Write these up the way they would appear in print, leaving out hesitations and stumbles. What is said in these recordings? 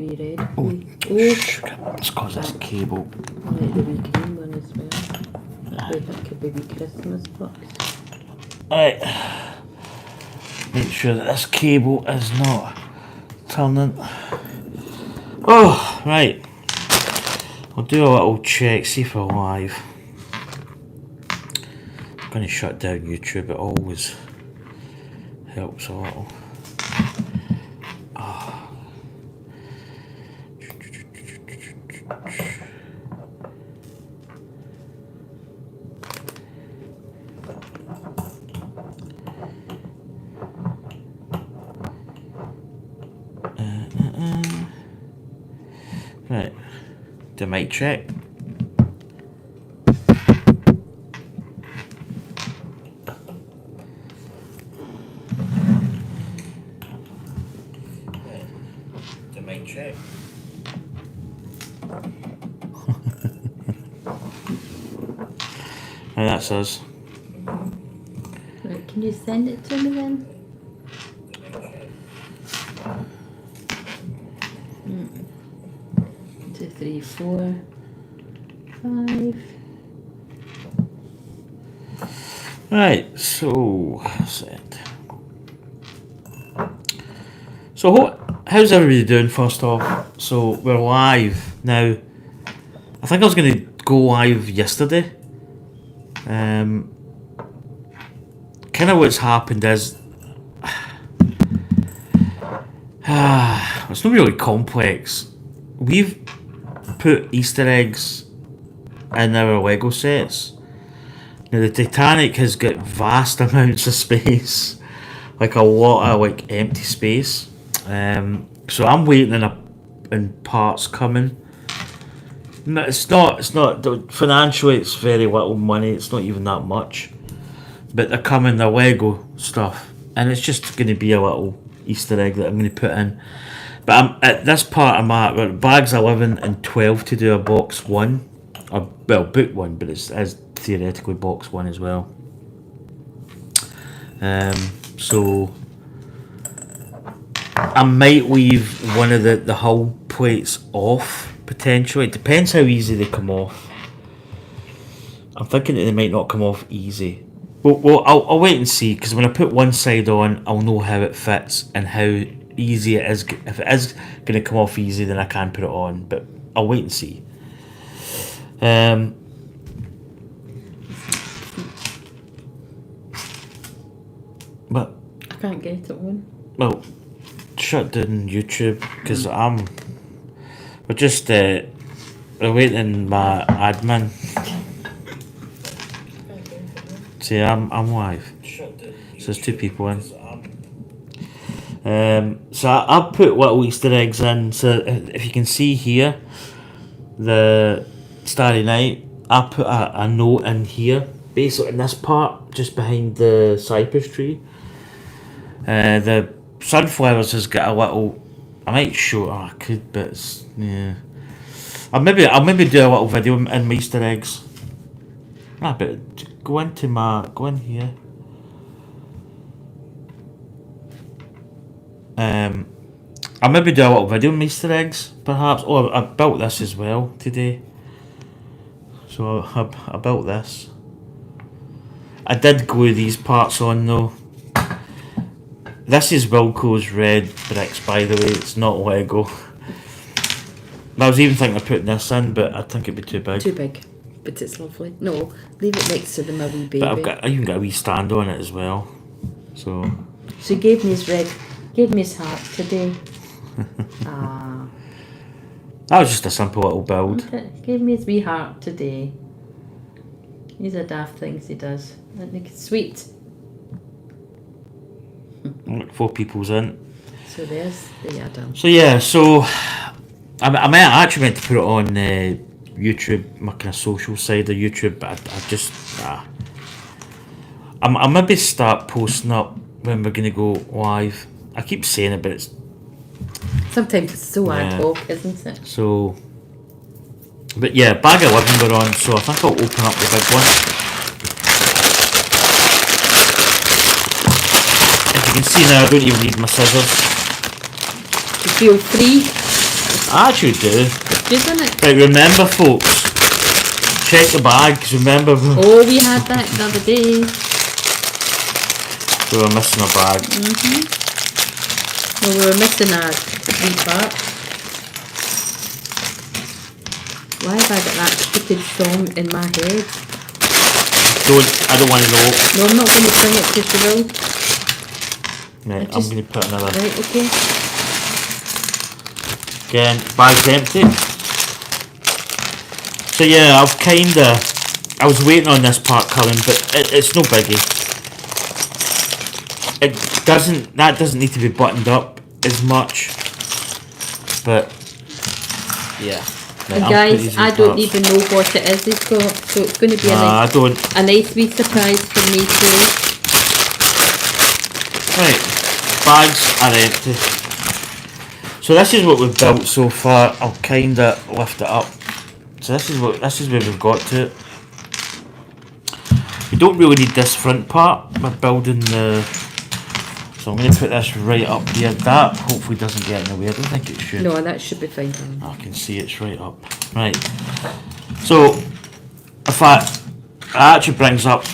wee red. Oh, Oh, it's cause this cable. I like the wee green one as well. Like that could be wee Christmas box. Right. Make sure that this cable is not turning. Oh, right. I'll do a little check, see if we're live. I'm going to shut down YouTube, it always helps a little. Right, the mic check. The mic check. Right, that's us. Right, can you send it to me then? 2, 3, 4, 5. Right, so set. So how's everybody doing first off? So we're live now. I think I was gonna go live yesterday. Kind of what's happened is it's not really complex. We've put Easter eggs in our Lego sets. Now the Titanic has got vast amounts of space, like a lot of like empty space. So I'm waiting in parts coming. No, it's not financially. It's very little money. It's not even that much, but they're coming. The Lego stuff, and it's just going to be a little Easter egg that I'm going to put in. But I'm at this part. I'm at bags 11 and 12 to do a box 1, or book 1, but it's as theoretically box 1 as well. So I might leave one of the hull plates off. Potentially, it depends how easy they come off. I'm thinking that they might not come off easy. Well, I'll wait and see, because when I put one side on, I'll know how it fits and how easy it is. If it is going to come off easy, then I can put it on. But I'll wait and see. But I can't get it on. Well, shut down YouTube because we're just awaiting my admin. See, I'm live. So there's 2 people in. So I'll put little Easter eggs in. So if you can see here, the Starry Night, I put a note in here, basically in this part, just behind the cypress tree. The sunflowers has got a little. I might show. I could, but it's, yeah. I'll maybe do a little video in my Easter eggs. But go in here. I'll maybe do a little video on my Easter eggs, perhaps. Oh, I built this as well today. So I built this. I did glue these parts on though. This is Wilco's red bricks, by the way. It's not Lego. I was even thinking of putting this in, but I think it'd be too big. Too big, but it's lovely. No, leave it next to the my wee baby. But I even got a wee stand on it as well. So he gave me his heart today. That was just a simple little build. Okay. Gave me his wee heart today. These are daft things he does. I think it's sweet. 4 people's in. So there's the Adam. So yeah, I might actually meant to put it on YouTube, my kind of social side of YouTube, but I just I'll maybe start posting up when we're gonna go live. I keep saying it, but it's sometimes it's so ad hoc, isn't it? So, but yeah, bag 11 we're on, so I think I'll open up the big one. As you can see now, I don't even need my scissors. You feel free? I actually do. It's good, isn't it? Right, remember, folks, check the bag, 'cause remember Oh, we had that the other day. we were missing a bag. Well, we were missing a wee part. Why have I got that stupid song in my head? I don't want to know. No, I'm not going to sing it to Cheryl. Right, just- I'm going to put another. Right, okay. Again, bag's empty. So yeah, I was waiting on this part coming, but it's no biggie. That doesn't need to be buttoned up as much. But yeah. Right, And I'll put guys, these I in don't parts. even know what it is he's got, so it's going to be I don't. a nice wee surprise for me too. Right, bags are empty. So this is what we've built so far. I'll kinda lift it up. So this is where we've got to. We don't really need this front part. We're building the. So I'm going to put this right up here. That hopefully doesn't get in the way. I don't think it should. No, that should be fine. I can see it's right up. Right. So, in fact, that actually brings up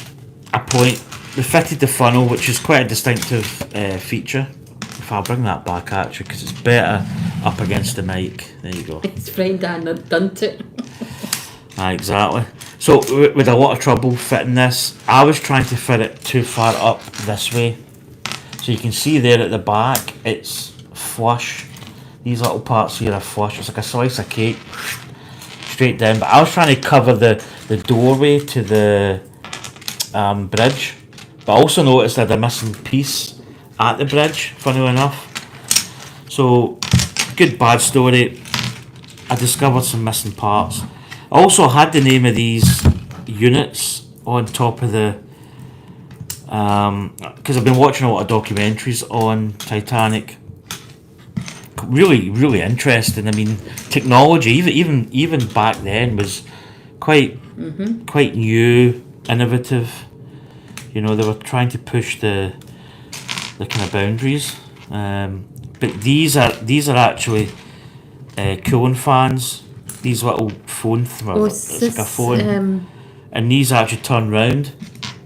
a point. We fitted the funnel, which is quite a distinctive feature. If I'll bring that back actually, because it's better up against the mic. There you go. It's fine, Dan, I've done it. Exactly. So, with a lot of trouble fitting this, I was trying to fit it too far up this way. So you can see there at the back, it's flush. These little parts here are flush. It's like a slice of cake, straight down. But I was trying to cover the doorway to the bridge. But I also noticed I had a missing piece at the bridge, funnily enough. So, good bad story. I discovered some missing parts. I also had the name of these units on top of the... because I've been watching a lot of documentaries on Titanic. Really, really interesting. I mean, technology, even back then, was quite new, innovative. You know, they were trying to push the kind of boundaries. But these are actually cooling fans. These little phone, it's like a phone, and these actually turn round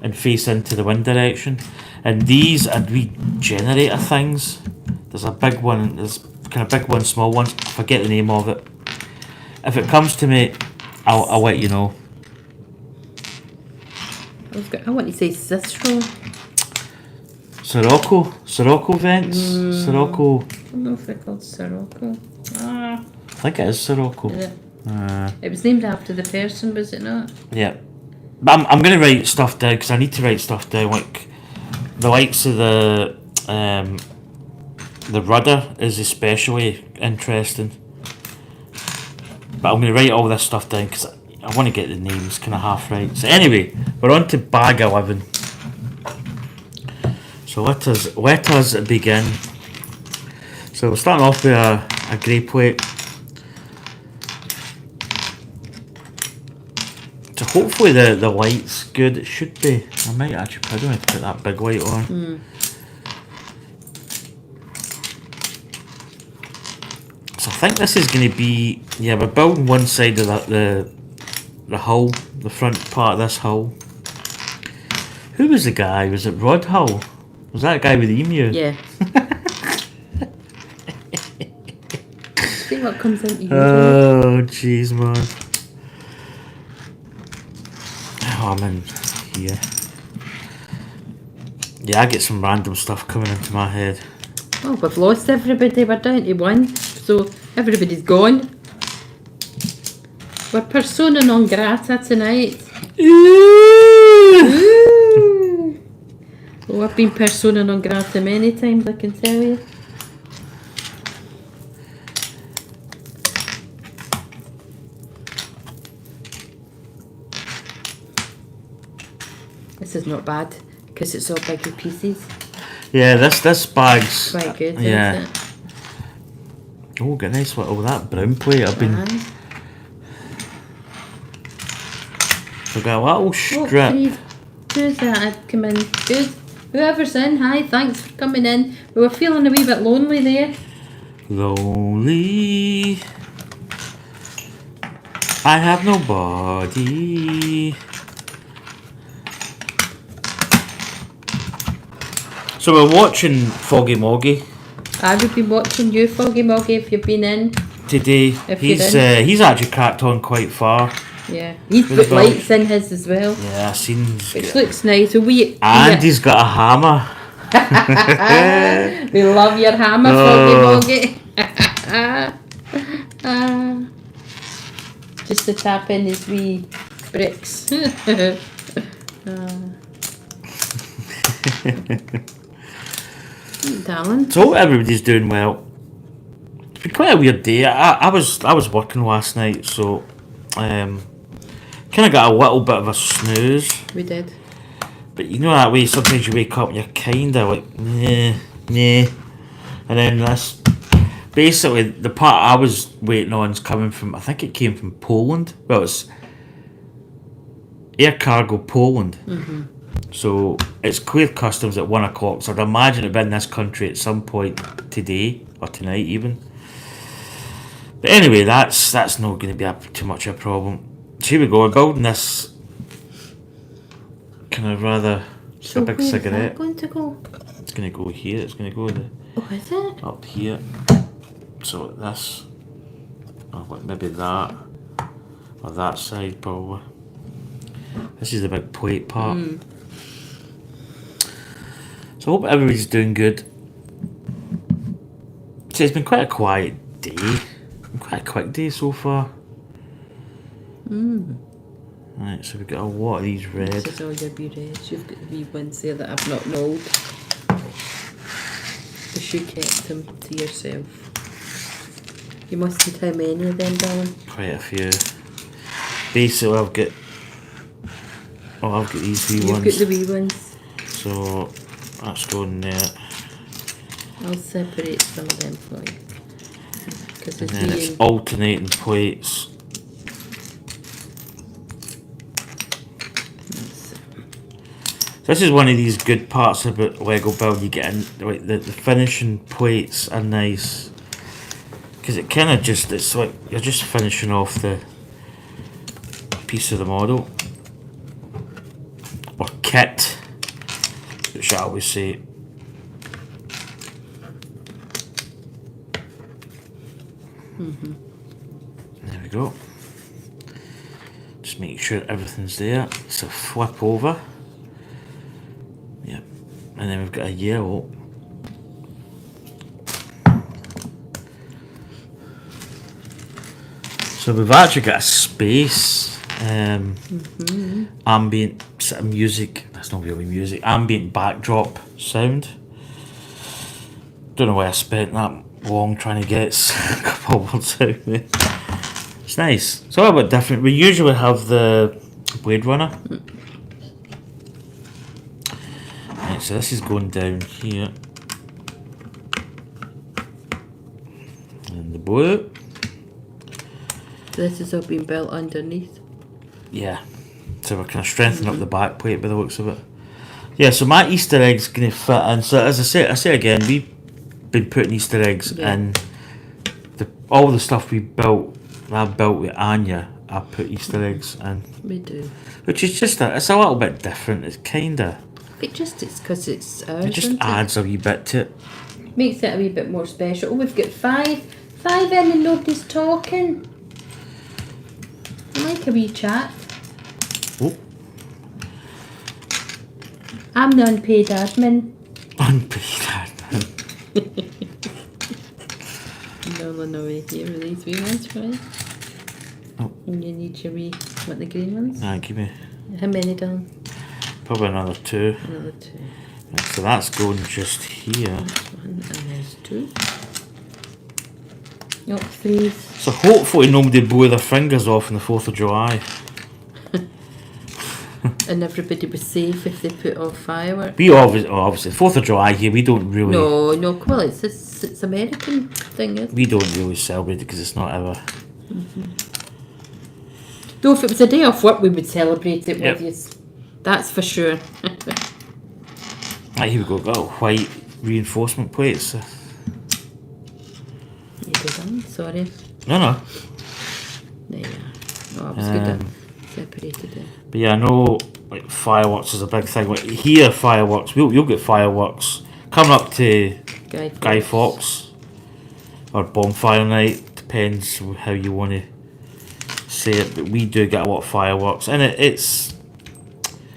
and face into the wind direction. And these are wee generator things. There's a big one, there's kind of big one, small ones. I forget the name of it. If it comes to me, I'll let you know. I want to say Cicero. Sirocco vents. Sirocco. I don't know if they're called Sirocco. I think it is Sirocco. Is it? It was named after the person, was it not? Yeah. But I'm going to write stuff down, because I need to write stuff down, like the likes of the rudder is especially interesting. But I'm going to write all this stuff down because I want to get the names kind of half right. So anyway, we're on to bag 11. So let us begin. So we're starting off with a grey plate. So hopefully the light's good. It should be. I might actually. I don't have to put that big light on. So I think this is going to be. Yeah, we're building one side of the hull, the front part of this hull. Who was the guy? Was it Rod Hull? Was that a guy with the emu? Yeah. See what comes into you. Oh, jeez, man. Oh, I'm in here. Yeah, I get some random stuff coming into my head. Oh, we've lost everybody. We're down to one. So everybody's gone. We're persona non grata tonight. Ooh. Oh, I've been persona non grata many times, I can tell you. This is not bad because it's all bigger pieces. Yeah, this bag's Quite good, yeah. isn't it? Oh, get a nice little that brown plate. I've been. Aye. So got a little Oh, strip. who's that had come in? Good. Whoever's in, hi, thanks for coming in. We were feeling a wee bit lonely there. Lonely. I have nobody. So we're watching Foggy Moggy I would be watching you, Foggy Moggy, if you've been in. today. If you're in. He's actually cracked on quite far. Yeah. He's With put the lights in his as well. Yeah, I've seen. Which looks nice. So And he's got a hammer. we love your hammer, Oh. Foggy Moggy. Just to tap in his wee bricks. Darling. So everybody's doing well. It's been quite a weird day. I was working last night, so kind of got a little bit of a snooze. We did. But you know that way sometimes you wake up and you're kind of like nah, and then this. Basically, the part I was waiting on is coming from. I think it came from Poland. Well, it's Air Cargo Poland. Mm-hmm. So it's cleared customs at 1 o'clock. So I'd imagine it'll be in this country at some point today or tonight even. But anyway, that's not going to be too much of a problem. So here we go. We're building this kind of rather So big where's cigarette. that going to go? It's going to go here. It's going to go Oh, is it? up here. So this. Oh, like maybe that. Or that side probably. This is the big plate part. So I hope everybody's doing good. So it's been quite a quiet day. Quite a quick day so far. Right, so we've got a lot of these red. This is all your wee reds. You've got the wee ones there that I've not rolled. Because you kept them to yourself. You must have how many of them, darling? Quite a few. Basically I've got these wee ones. You've got the wee ones. So that's going there. I'll separate some of them for you. Because And it's then it's being... alternating plates. This is one of these good parts about Lego build. You get in, like the finishing plates are nice because it kind of just it's like you're just finishing off the piece of the model or kit, shall we say? There we go. Just make sure everything's there. So flip over. Yep. And then we've got a yellow. So we've actually got a space ambient sort of music. That's not really music. Ambient backdrop sound. Don't know why I spent that long trying to get a couple of words out there. It's nice. It's all a bit different. We usually have the Blade Runner. Right, so this is going down here. And the blue. This has all been built underneath. Yeah. So we're kind of strengthening up the back plate by the looks of it. Yeah, so my Easter egg's going to fit in. So as I say again, we've been putting Easter eggs in. All the stuff we built, I built with Anya, I put Easter eggs in. We do. Which is just, it's a little bit different. It's kind of... It's because it's ours. It just adds a wee bit to it. Makes it a wee bit more special. Oh, we've got five in and nobody's talking. I like a wee chat. Oh. I'm the unpaid admin. Unpaid admin. No way here with these wee ones, right? Oh. And you need your wee, what, the green ones? Give me How many done? probably another 2. Another 2. Right, so that's going just here. There's 1 and there's 2. Oh, 3. So hopefully nobody blew their fingers off on the 4th of July. And everybody was safe if they put off fireworks. We obviously 4th of July here, we don't really... No, well, it's American thing, isn't it? We don't really celebrate it because it's not ever... Though if it was a day off work, we would celebrate it Yep. with you. That's for sure. Right, here we go, got white reinforcement plates. already done. Sorry. No. There you are. Oh, I was good at separated it. But yeah, I know like fireworks is a big thing. Like here, fireworks, you'll get fireworks coming up to Guy Fawkes or bonfire night, depends how you want to say it. But we do get a lot of fireworks, and it's.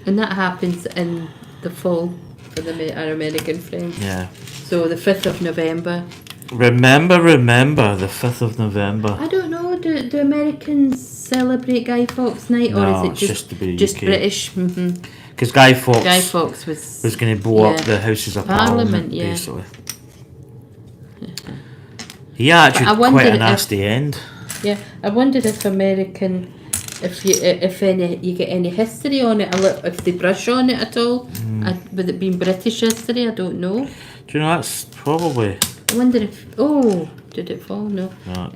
And that happens in the fall for our American friends. Yeah. So the 5th of November. Remember, the 5th of November. I don't know, do Americans celebrate Guy Fawkes Night, or No, is it just UK. British? Because Guy Fawkes was going to blow up the Houses of Parliament yeah. basically. He actually had quite a nasty end. Yeah, I wondered if American, if you get any history on it, if they brush on it at all, with it being British history, I don't know. Do you know, that's probably... I wonder if, did it fall? No. No,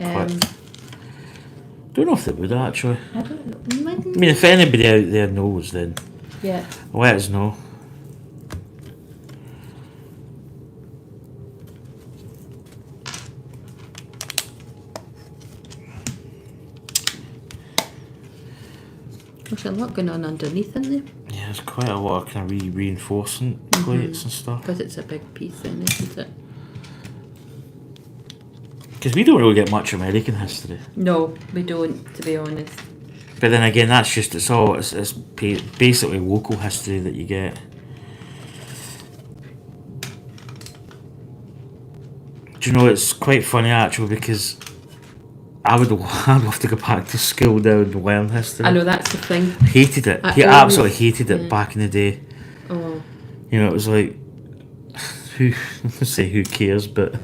don't know if they would actually. I don't know. I mean, if anybody out there knows, then yeah, let us know. There's a lot going on underneath in there. Yeah, there's quite a lot of kind of reinforcement plates and stuff. Because it's a big piece then, isn't it? Because we don't really get much American history. No, we don't, to be honest. But then again, that's just, it's basically local history that you get. Do you know, it's quite funny actually, because I'd love to go back to school now and learn history. I know, that's the thing. Hated it. He absolutely hated it back in the day. Oh. You know, it was like, who cares, but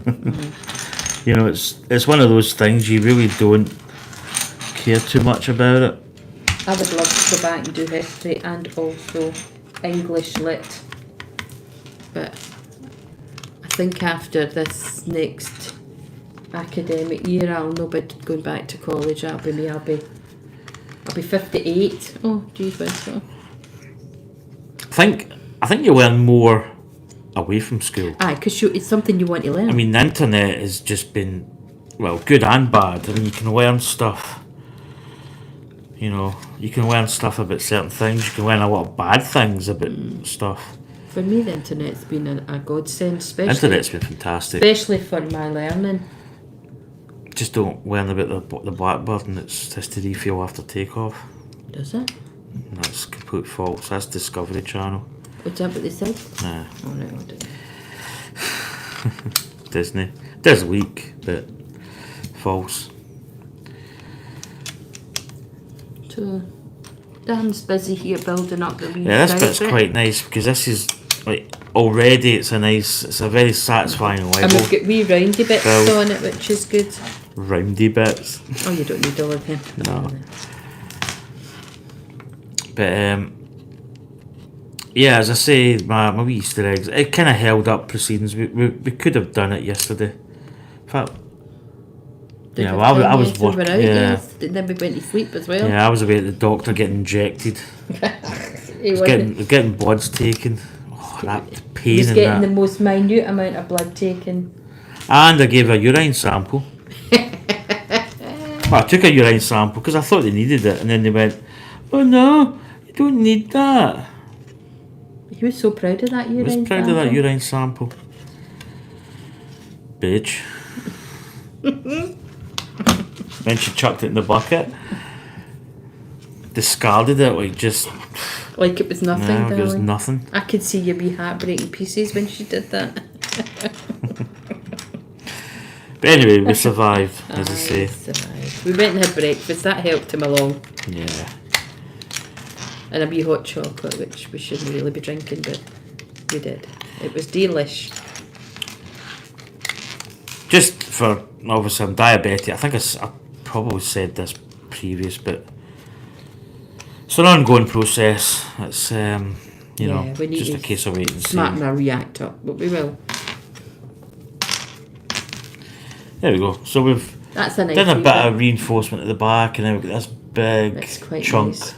you know, it's one of those things you really don't care too much about it. I would love to go back and do history and also English lit. But I think after this next academic year, I'll not be going back to college. That'll be me. I'll be 58. Oh, geez, where's that? I think you learn more away from school. Aye, because it's something you want to learn. I mean, the internet has just been, well, good and bad. I mean, you can learn stuff. You know, you can learn stuff about certain things. You can learn a lot of bad things about stuff. For me, the internet's been a godsend, especially. Internet's been fantastic. Especially for my learning. Just don't learn about the Blackbird and its history fuel after takeoff. Does it? That's complete false. That's Discovery Channel. What's that what they said? Nah. Oh no, I don't know. Disney. Does leak, but false. So, Dan's busy here building up the wee this bit's quite nice because this is like already it's a very satisfying level. And we've got wee roundy bits on it, which is good. Roundy bits. Oh, you don't need all of them. No. But yeah, as I say, my wee Easter eggs, it kind of held up proceedings. We could have done it yesterday. In fact, yeah, well, I was working. Yeah. Then we went to sleep as well. Yeah, I was away at the doctor getting injected. getting bloods taken. Oh, that pain. He was getting the most minute amount of blood taken. And I gave a urine sample. Well, I took a urine sample because I thought they needed it, and then they went, "Oh no, you don't need that." He was so proud of that urine sample. I was proud of that urine sample. Bitch. Then she chucked it in the bucket. Discarded it like it was nothing. No, it was nothing. I could see your wee heart breaking pieces when she did that. But anyway, we survived, as I say. Survived. We went and had breakfast. That helped him along. Yeah. And a wee hot chocolate, which we shouldn't really be drinking, but we did. It was delish. Just for, obviously I'm diabetic. I think I probably said this previous, but it's an ongoing process. It's, you know, we need just a case of wait and see. Smarten our react up, but we will. There we go. So we've That's a nice done a bit of reinforcement at the back, and then we've got this big chunk nice.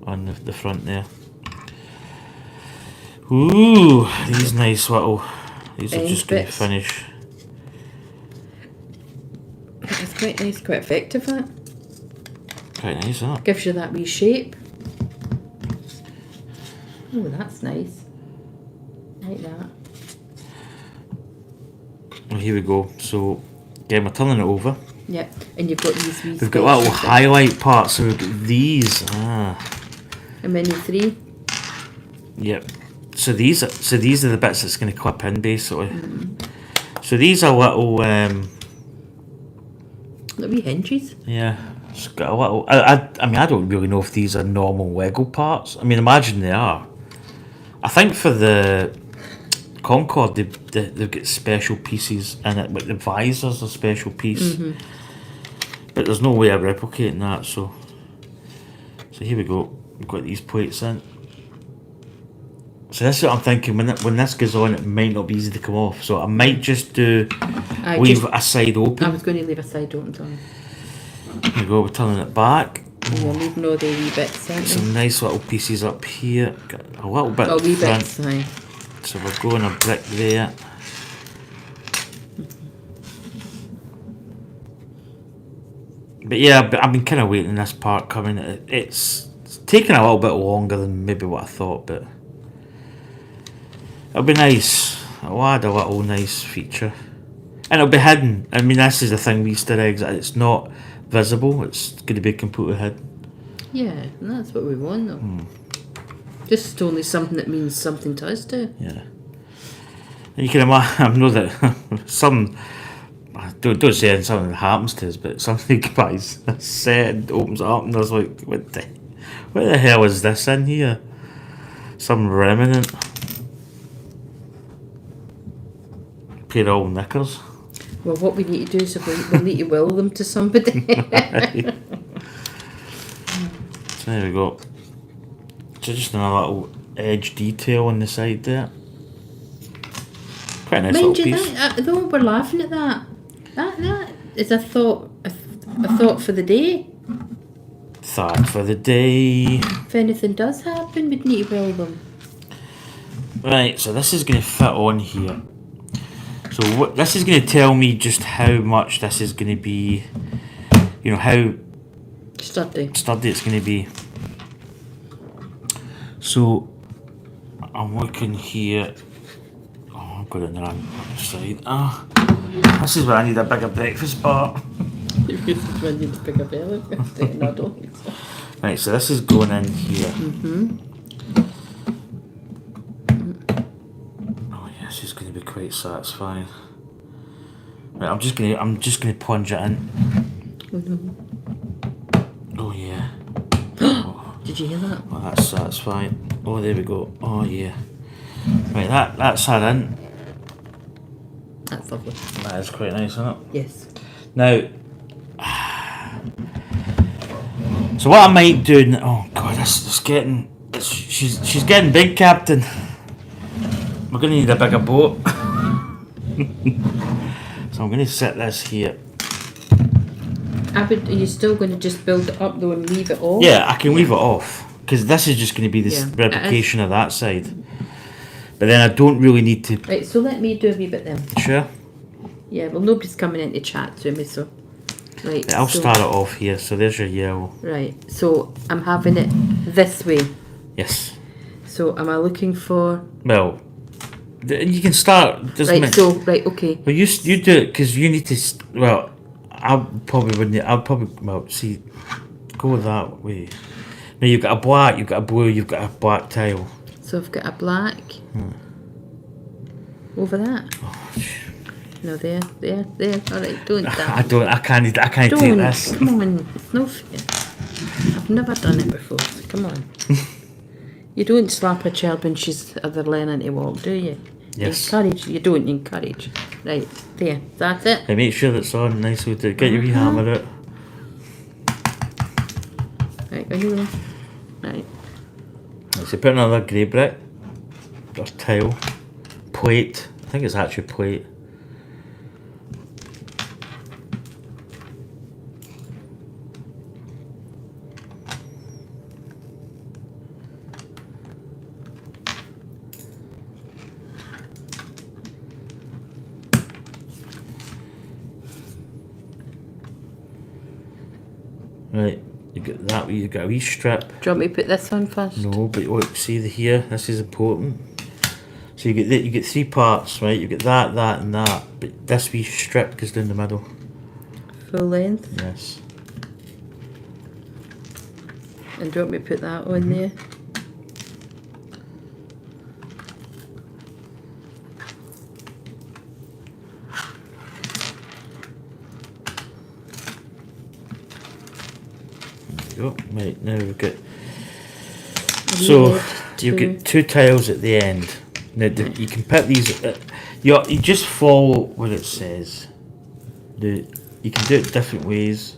on the front there. Ooh, these nice little... These are just going to finish quite nice, quite effective. That Quite nice, isn't it? gives you that wee shape. Oh, that's nice. Like that. Well, here we go. So, again, we're turning it over. Yep, and you've got these wee. We've got little highlight parts, so we've got these. How many? 3? Yep. So these are the bits that's going to clip in, basically. So these are little, Little wee hinges. yeah. It's got a little. I mean, I don't really know if these are normal Lego parts. I mean, imagine they are. I think for the Concorde, they've got special pieces in it, like the visor's a special piece. But there's no way of replicating that, so here we go. We've got these plates in. So this is what I'm thinking, when this goes on, it might not be easy to come off. So I might just leave a side open. I was going to leave a side open, Tom. Here we go, we're turning it back. And you're leaving all the wee bits in. Some nice little pieces up here. Got a little bit Oh, wee front. bits, aye. So we're going a brick there. But yeah, I've been kind of waiting this part coming. It's taken a little bit longer than maybe what I thought, but it'll be nice. I'll add a little nice feature. And it'll be hidden. I mean, this is the thing with Easter eggs. It's not visible. It's going to be completely hidden. Yeah, and that's what we want, though. Just only something that means something to us, too. Yeah. And you can imagine, I know that some, don't say something happens to us, but somebody buys a set and opens it up and there's like, what the hell is this in here? Some remnant. Pair of old knickers. Well, what we need to do is we'll need to will them to somebody. So there we go. So just another little edge detail on the side there. Quite a nice Mind little you, piece. though we're laughing at that. That is a thought for the day. Thought for the day. If anything does happen, we'd need to will them. Right, so this is going to fit on here. So this is going to tell me just how much this is going to be, you know, how Sturdy it's going to be. So I'm looking here. Oh, I've got it on the wrong side. This is where I need a bigger breakfast bar. This is when you need to pick up early. No, I don't think so. Right, so this is going in here. Oh yeah, this is going to be quite satisfying. Right, I'm just gonna plunge it in. Oh yeah. Did you hear that? Oh, that's satisfying. Oh, there we go. Oh yeah. Right, that's her in. That's lovely. That is quite nice, isn't it? Yes. Now, so what I might do. Oh God, this getting. She's getting big, Captain. We're gonna need a bigger boat. So I'm gonna set this here. Are you still going to just build it up though and leave it off? Yeah, I can leave it off because this is just going to be this Yeah, replication of that side. But then I don't really need to. Right, so let me do a wee bit then. Sure. Yeah, well, nobody's coming in to chat to me, so. Right. I'll so, start it off here. So there's your yellow. Right, so I'm having it this way. Yes. So am I looking for? Well, you can start. Right. So right. Okay. Well, you do it because you need to. Well, I probably wouldn't. I'll probably see. Go that way. Now you've got a black, you've got a blue, you've got a black tile. So I've got a black. Over that. Oh, No, there. All right, don't. I can't take this. Come on, it's no fair. I've never done it before. So come on. You don't slap a child when they're learning to walk, do you? Yes. Encourage. You don't encourage. Right there. That's it. Hey, make sure that's on nicely. Get your wee hammer out. Right, are you ready? Right. So put another grey brick or tile plate. I think it's actually plate. Right, you get that wee, you got a wee strip. Do you want me to put this on first? No, but look, see the here, this is important. So you get 3 parts, right? You get that, and that, but this wee strip goes down the middle. Full length. Yes. And do you want me to put that on there? There you go. Right, now we've got. So you get 2 tiles at the end. Now you can put these. You just follow what it says. You can do it different ways.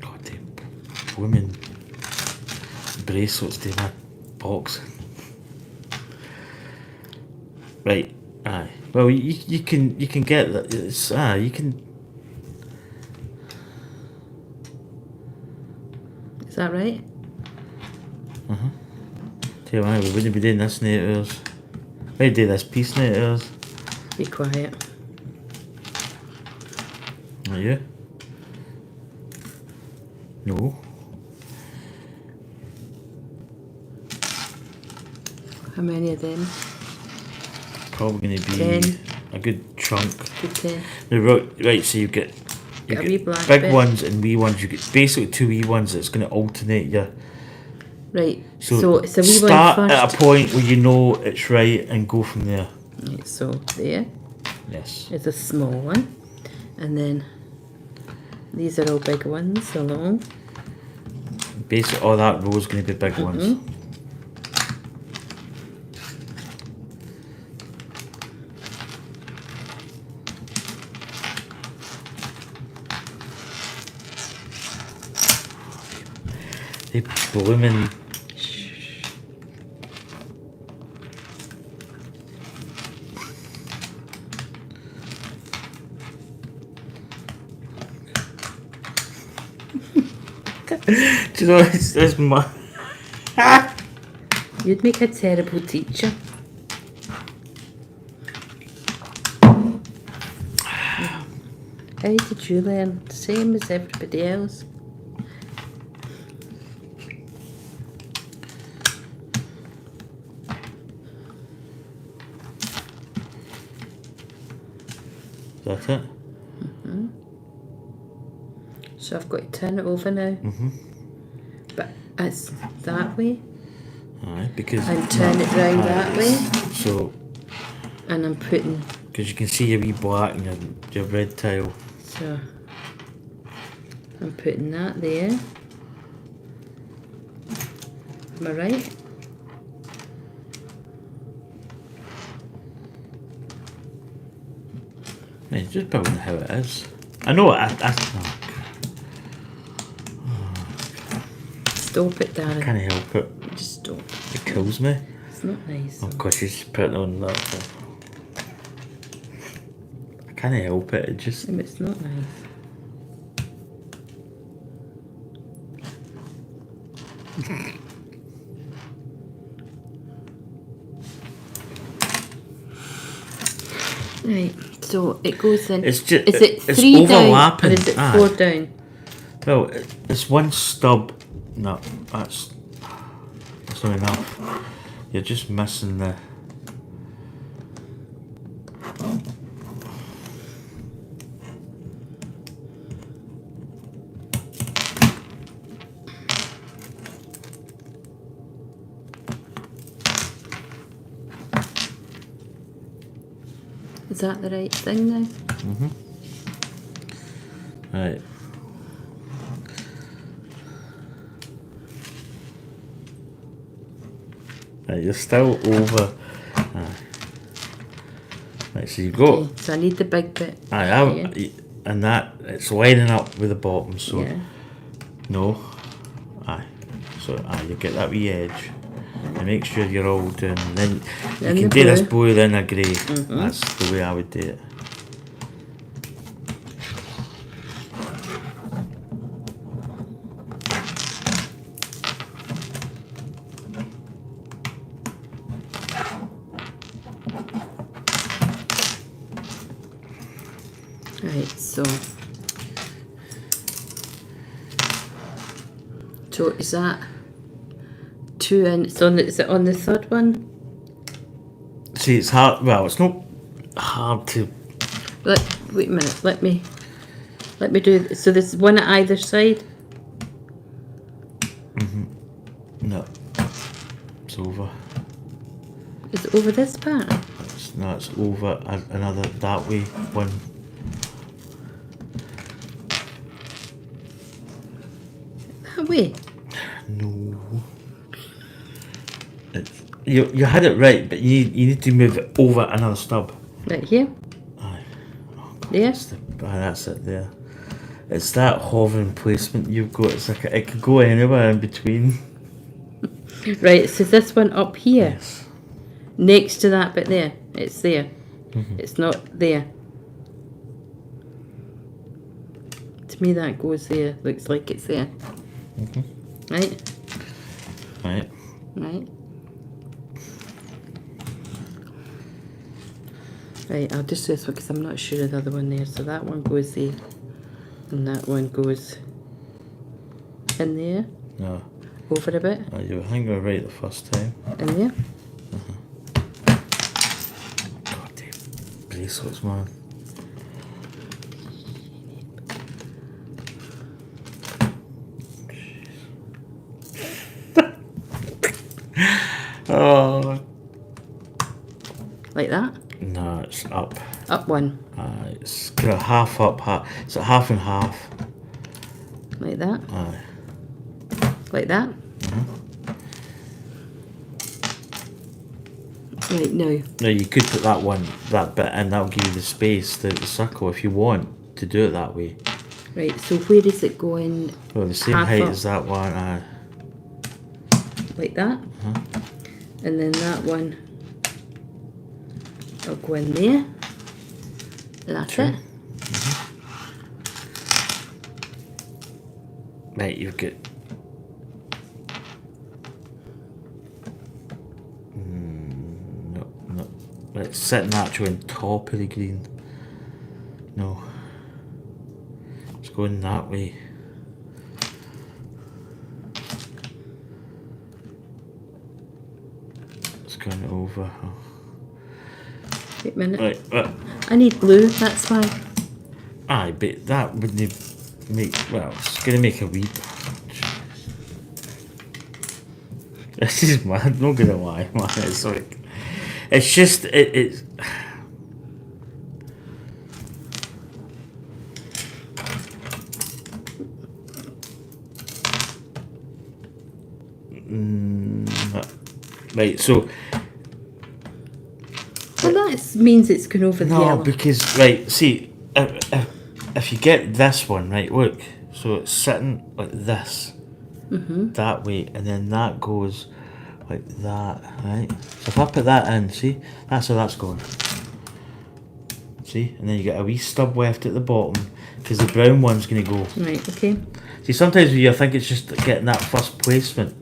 God, the women bracelets to my box. Right. Aye. Well, you can get that. It's you can. Is that right? Tell you why, we wouldn't be doing this in 8 hours. We'd do this piece in 8 hours. Be quiet. Are you? No. How many of them? Probably going to be 10. a good chunk. Good 10. No, right, so you get Got a wee black big bit. ones and wee ones. You get basically 2 wee ones that's going to alternate you. Right. So it's a wee one start first. at a point where you know it's right and go from there. Right, so there Yes. is a small one. And then these are all big ones along. Basically, all that row is going to be big ones. They blooming. Do you know it's my. You'd make a terrible teacher. How did you learn? The same as everybody else. Is that it? So I've got to turn it over now. But it's that way. Alright, because. And turn it round that way. So. And I'm putting. Because you can see your wee black and your red tile. So I'm putting that there. Am I right? It's just building how it is. I know I Stop it, Darren. can't help it. Just stop. It kills me. It's not nice. Oh gosh, you just put it on that. I can't help it. It just. It's not nice. Right, so it goes in. It's just. Is it it's 3 down or overlapping. is it Aye. 4 down? Well, it's one stub. No, that's not enough. You're just missing the. Is that the right thing now? Right. Right, you're still over. Right, so you go. Okay, so I need the big bit. And that it's lining up with the bottom. So Yeah. no. Aye. So you get that wee edge. And make sure you're all doing. Then you In can the do this blue. blue, then a grey. That's the way I would do it. Right, so is that 2 in? Is it on the third one? See, it's hard. Well, it's not hard to. Wait a minute. Let me do. So there's one at either side. No, it's over. Is it over this part? It's over another that way one. That way. No. You had it right, but you need to move it over another stub. Right here. Aye. Oh, God, There. That's it there. It's that hovering placement you've got. It's like it could go anywhere in between. Right. So this one up here, Yes. next to that bit there. It's there. It's not there. To me, that goes there. Looks like it's there. Right. Right. Right. Right, I'll just do this one because I'm not sure of the other one there. So that one goes there. And that one goes in there. No. Over a bit. I think you were right the first time. In there. God damn. Bracelets, man. Oh. Like that. No, it's up. Up one. It's kind of half up, half. It's a half and half. Like that. Aye. Like that. Right, now. Now you could put that bit in, that'll give you the space, the circle, if you want to do it that way. Right, so where is it going? Well, the same Half height up. as that one. Aye. Like that. And then that one will go in there. That's True. it. Right, you've got. No. Right, it's sitting actually on top of the green. No. It's going that way. It's going over. Wait a minute. Right, I need glue, that's why. aye, but that wouldn't make. Well, it's going to make a wee. This is mad, not gonna lie, man. It's like. It's just. It's. Right, so. Well, that means it's going over the No, yellow. because, right, see, if you get this one, right, look, so it's sitting like this, that way, and then that goes like that, right? So if I put that in, see, that's how that's going. See, and then you get a wee stub left at the bottom, because the brown one's going to go. Right, okay. See, sometimes you think it's just getting that first placement.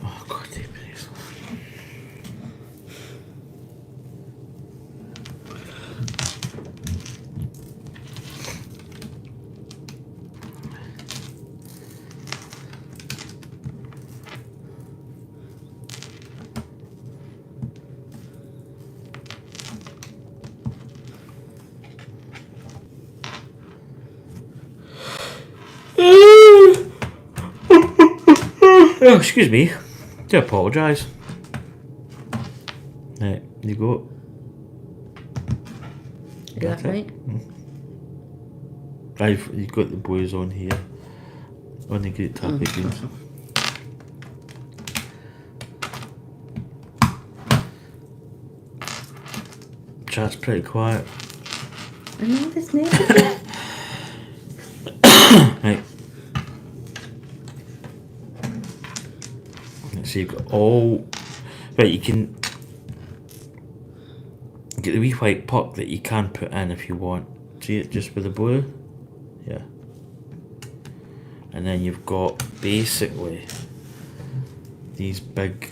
Oh, God, damn it. Oh, excuse me. Do apologise. Right, you go. Is that right? You've got the boys on here. On the great tappy greens. Chat's pretty quiet. I know this name. So you've got all... Right, you can get the wee white puck that you can put in if you want. See it just with the blue? Yeah. And then you've got basically these big...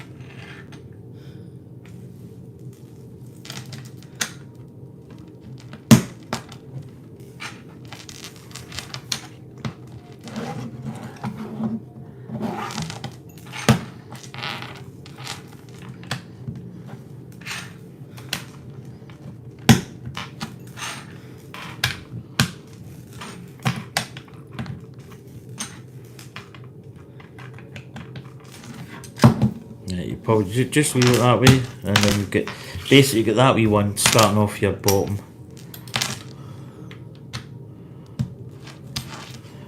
Yeah, you probably just leave it that way, and then you get basically you get that wee one starting off your bottom,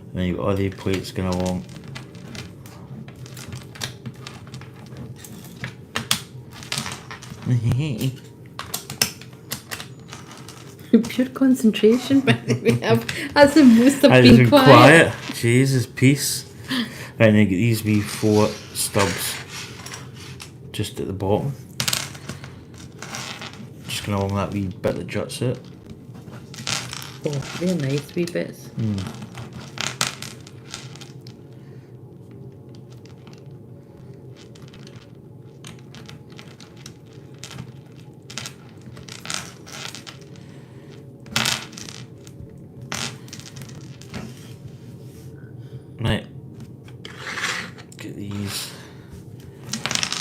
and then you've got all the plates going along. Pure concentration, but we have. That's the most I've It's been quiet. Jesus, peace. And then you get these wee 4 stubs just at the bottom. Just going along that wee bit that juts it. Oh, they're nice wee bits. Right. Get these.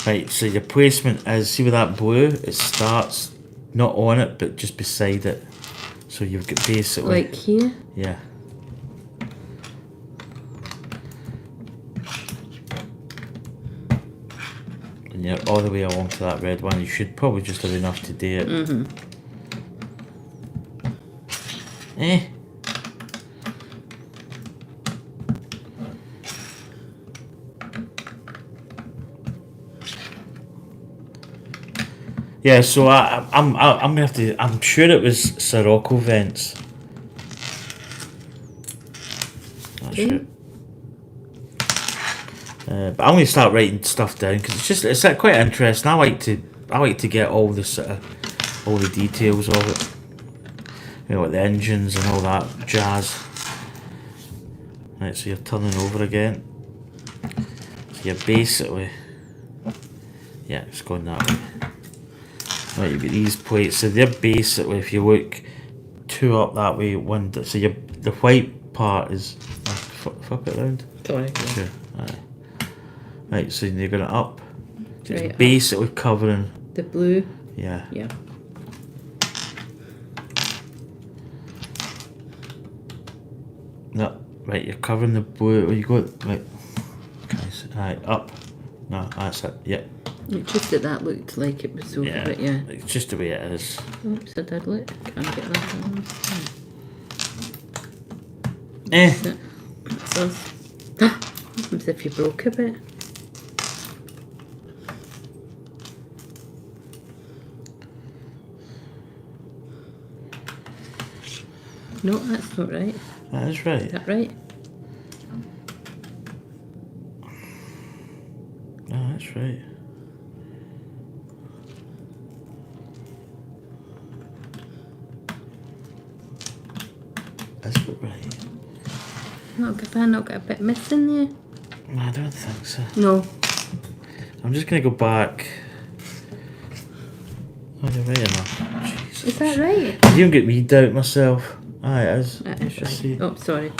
Right, so your placement is, see with that blue, it starts not on it but just beside it. So you've got basically... Like here? Yeah. And you're all the way along to that red one. You should probably just have enough to do it. Mm-hmm. Eh. Yeah, so I'm gonna have to. I'm sure it was Sirocco vents. Not Okay. sure. But I'm gonna start writing stuff down because it's quite interesting. I like to get all the sort of all the details of it. You know, like the engines and all that jazz. Right, so you're turning over again. So you're basically, yeah, it's going that way. Right, you get these plates, so they're basically, if you look 2 up that way, 1, so the white part is, flip it round. Sorry. Sure, right, so you're going up, so Right, it's up. basically covering, The blue. yeah. Yeah. No, right, you're covering the blue, you go, right, right, up, no, that's it, yep. It just that looked like it was over Yeah, it, yeah. it's just the way it is. Oops, I did look. Can't get that on. Eh. That's us. As if you broke a bit. No, that's not right. That is right. Is that right? No, that's right. That's about right. Have I not got a bit missing there? No, I don't think so. No. I'm just gonna go back. Oh, you're right enough. Jesus. Is that right? I didn't get me doubt myself. Aye, it is. That is Let's see. right. Oh, sorry.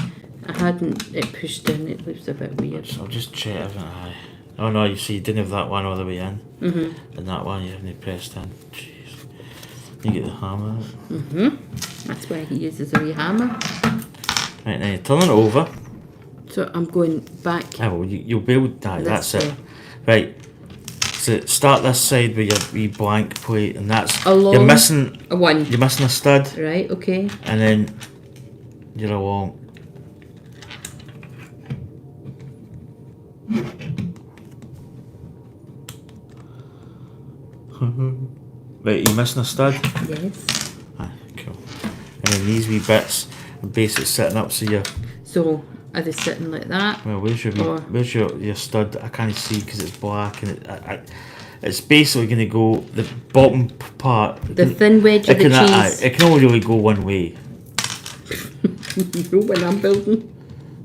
I hadn't it pushed in. It looks a bit weird. So I'll just check everything. Aye. Oh no, you see, you didn't have that one all the way in. Mm-hmm. And that one you haven't pressed in. Jeez. You get the hammer. Mm-hmm. That's why he uses a wee hammer. Right, now you're turning it over. So I'm going back. Ah, well, you'll be able to. Aye, This that's it. way. Right. So start this side with your wee blank plate, and that's Along you're missing. a one. You're missing a stud, Right, okay. and then you're along. Right, you're missing a stud. Yes. Aye, cool. And then these wee bits are basically setting up so you're So Are they sitting like that? Well, Or- where's your stud? I can't see because it's black and it's basically going to go the bottom part. The thin wedge of the cheese. It can only really go one way. When I'm building.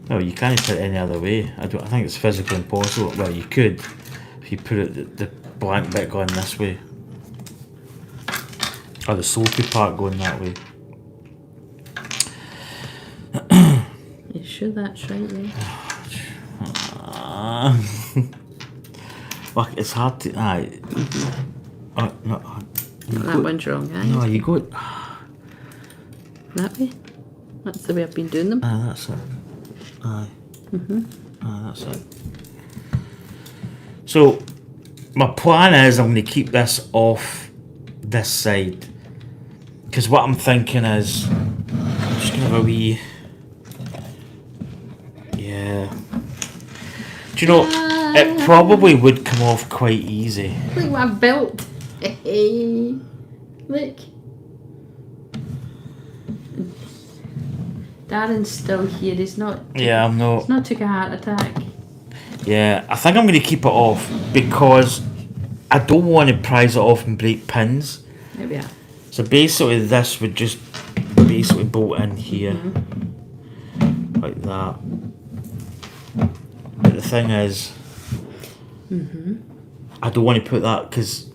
Well, you can't put it any other way. I think it's physically impossible. Well, you could if you put it the blank bit going this way, or the soapy part going that way. You sure that's right, yeah? Look, it's hard to. Aye. No, That one's wrong, eh? no, you go. That way? That's the way I've been doing them. That's it. Aye. That's it. So, my plan is I'm going to keep this off this side. Because what I'm thinking is, I'm just going to have a wee. Yeah. Do you know, it probably would come off quite easy. Look what I've built. Look. Darren's still here. He's not. Yeah, I'm not. He's not took a heart attack. Yeah, I think I'm going to keep it off because I don't want to prise it off and break pins. There we are. So basically this would just basically bolt in here. Like that. But the thing is, I don't want to put that because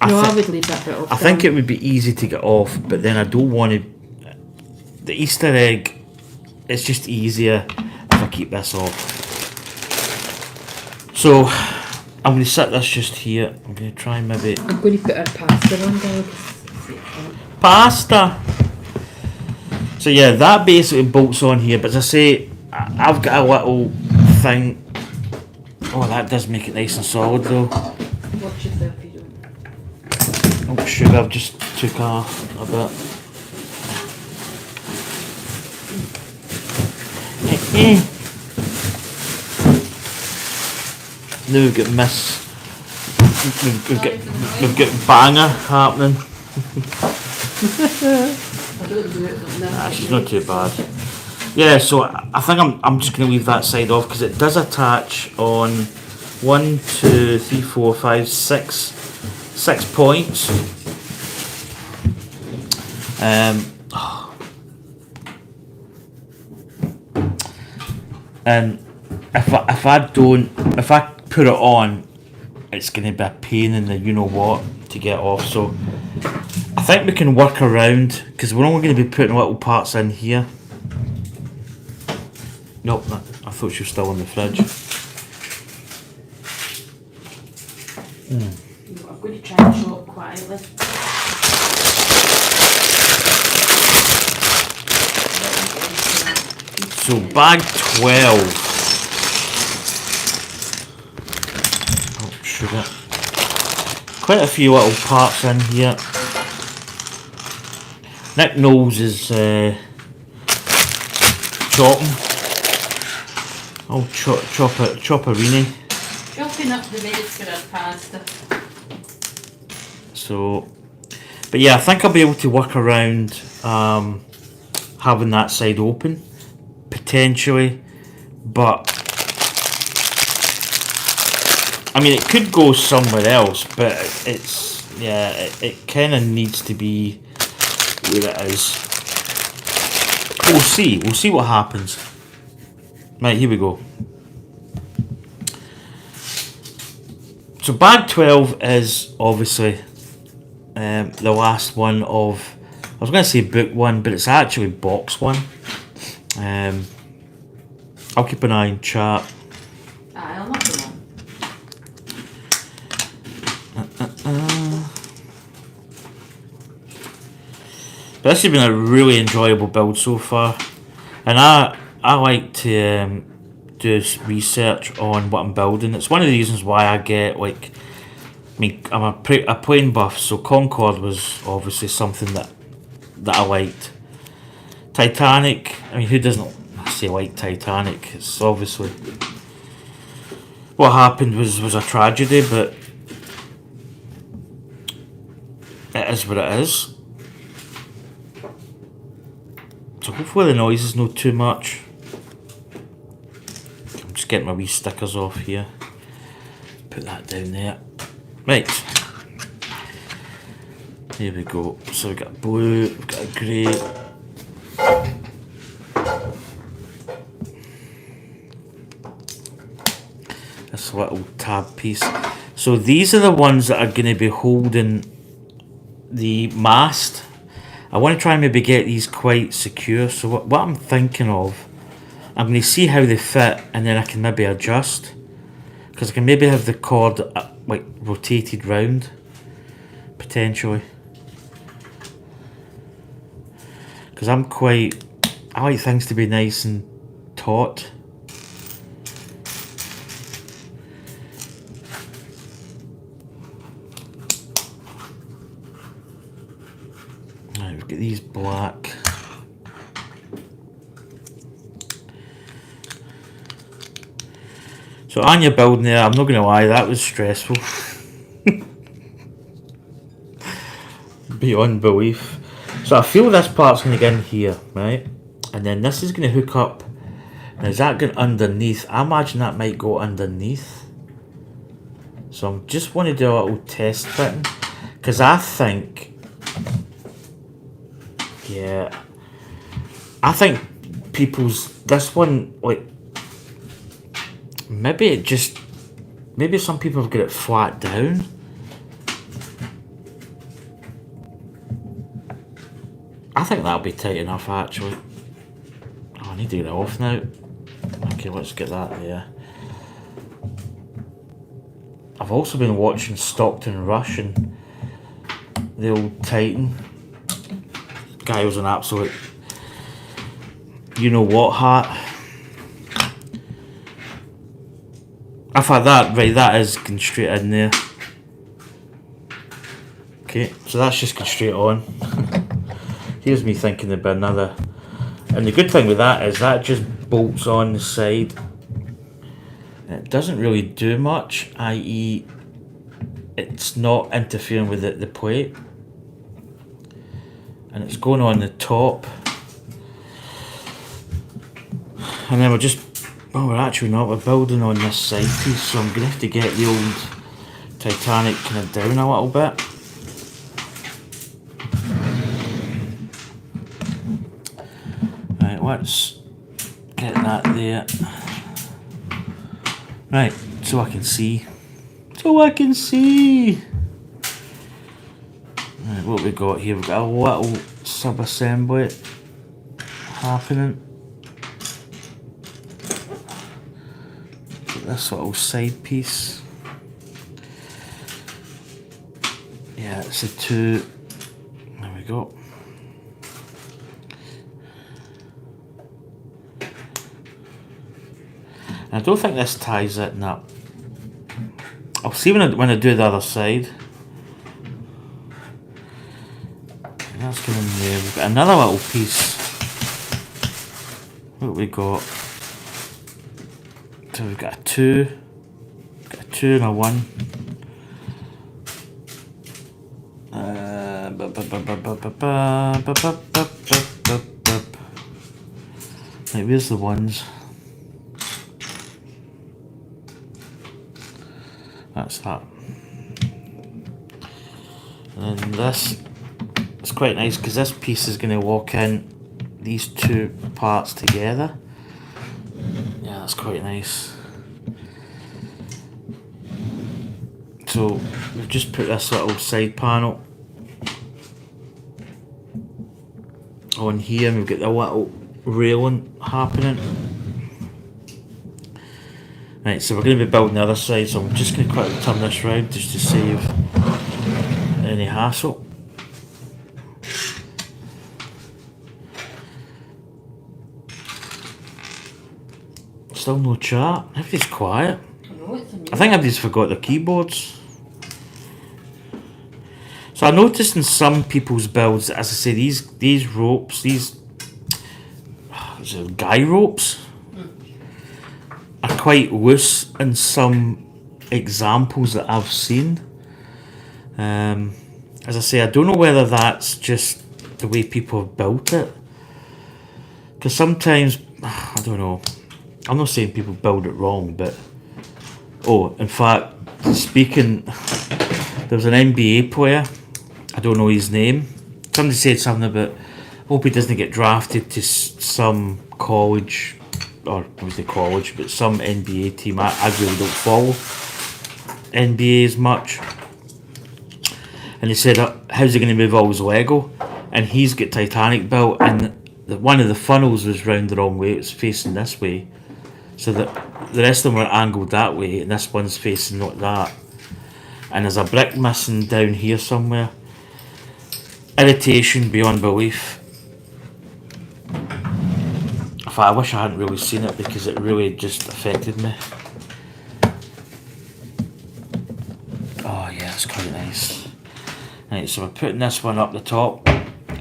I would leave that bit off. I think it would be easy to get off, but then I don't want to. The Easter egg, it's just easier if I keep this off. So I'm going to set this just here. I'm going to try and maybe. I'm going to put our pasta on there. Pasta! So yeah, that basically bolts on here, but as I say, I've got a little thing. Oh, that does make it nice and solid though. Watch yourself, you don't. Oh, sugar, I've just took off a bit. Now we've got we've got banger happening. I don't do it. Nah, she's not too bad. Yeah, so I think I'm just going to leave that side off because it does attach on 1, 2, 3, 4, 5, 6 points. And if I put it on, it's going to be a pain in the you know what to get off. So I think we can work around because we're only going to be putting little parts in here. Nope, I thought she was still in the fridge. I'm going to try and chop quietly. So bag 12. Oh, sugar. Quite a few little parts in here. Nick knows is chopping. Oh, chopperini. Chopping up the bits for our pasta. So, but yeah, I think I'll be able to work around having that side open, potentially, but I mean it could go somewhere else, but it kind of needs to be where it is. We'll see what happens. Right, here we go. So bag 12 is obviously the last one of, I was going to say book 1, but it's actually box 1. I'll keep an eye on chat. I'll not do one. But this has been a really enjoyable build so far, and I like to do research on what I'm building. It's one of the reasons why I get like, I mean, I'm a plane buff, so Concorde was obviously something that I liked. Titanic, I mean, who doesn't say like Titanic? It's obviously what happened was a tragedy, but it is what it is. So hopefully the noise is not too much. Just get my wee stickers off here. Put that down there. Right. Here we go. So we've got a blue, we've got a grey. This little tab piece. So these are the ones that are going to be holding the mast. I want to try and maybe get these quite secure. So what I'm thinking of, I'm going to see how they fit, and then I can maybe adjust. Because I can maybe have the cord like rotated round, potentially. Because I like things to be nice and taut. Right, we've got these black. So on your building there, I'm not going to lie, that was stressful. Beyond belief. So I feel this part's going to get in here, right? And then this is going to hook up. Now is that going underneath? I imagine that might go underneath. So I just want to do a little test fitting. Because I think... Yeah. I think this one, like... Maybe some people have got it flat down. I think that'll be tight enough actually. Oh, I need to get it off now. Okay, let's get that there. I've also been watching Stockton Rush and the old Titan. Guy was an absolute you-know-what hat. I've had that, right, that is going straight in there. Okay, so that's just going straight on. Here's me thinking about another. And the good thing with that is that just bolts on the side. It doesn't really do much, i.e. it's not interfering with the plate. And it's going on the top. And then we're actually not, we're building on this side piece, so I'm going to have to get the old Titanic kind of down a little bit. Right, let's get that there. Right, so I can see. Right, what we got here? We've got a little sub-assembly happening. This little side piece. Yeah, it's a 2. There we go. And I don't think this ties it up. I'll see when I do the other side. And that's going in there. We've got another little piece. What have we got? So we've got a 2. Got a 2 and a 1. Right, where's the ones? That's that. And this is quite nice because this piece is going to lock in these 2 parts together. Yeah, that's quite nice. So we've just put this little side panel on here, and we've got the little railing happening. Right, so we're going to be building the other side, so I'm just going to quickly turn this round just to save any hassle. Still no chat. Everybody's quiet. I think everybody's forgot their keyboards. So I noticed in some people's builds, as I say, these ropes, these guy ropes, are quite loose in some examples that I've seen. As I say, I don't know whether that's just the way people have built it. Because sometimes, I don't know, I'm not saying people build it wrong, but oh, in fact, speaking, there was an NBA player. I don't know his name. Somebody said something about hope he doesn't get drafted to some college, or was it college, but some NBA team. I really don't follow NBA as much. And he said, how's he going to move all his Lego? And he's got Titanic built, and one of the funnels was round the wrong way. It was facing this way, so that the rest of them were angled that way, and this one's facing like that. And there's a brick missing down here somewhere. Irritation beyond belief. In fact, I wish I hadn't really seen it because it really just affected me. Oh yeah, it's quite nice. Right, so we're putting this one up the top.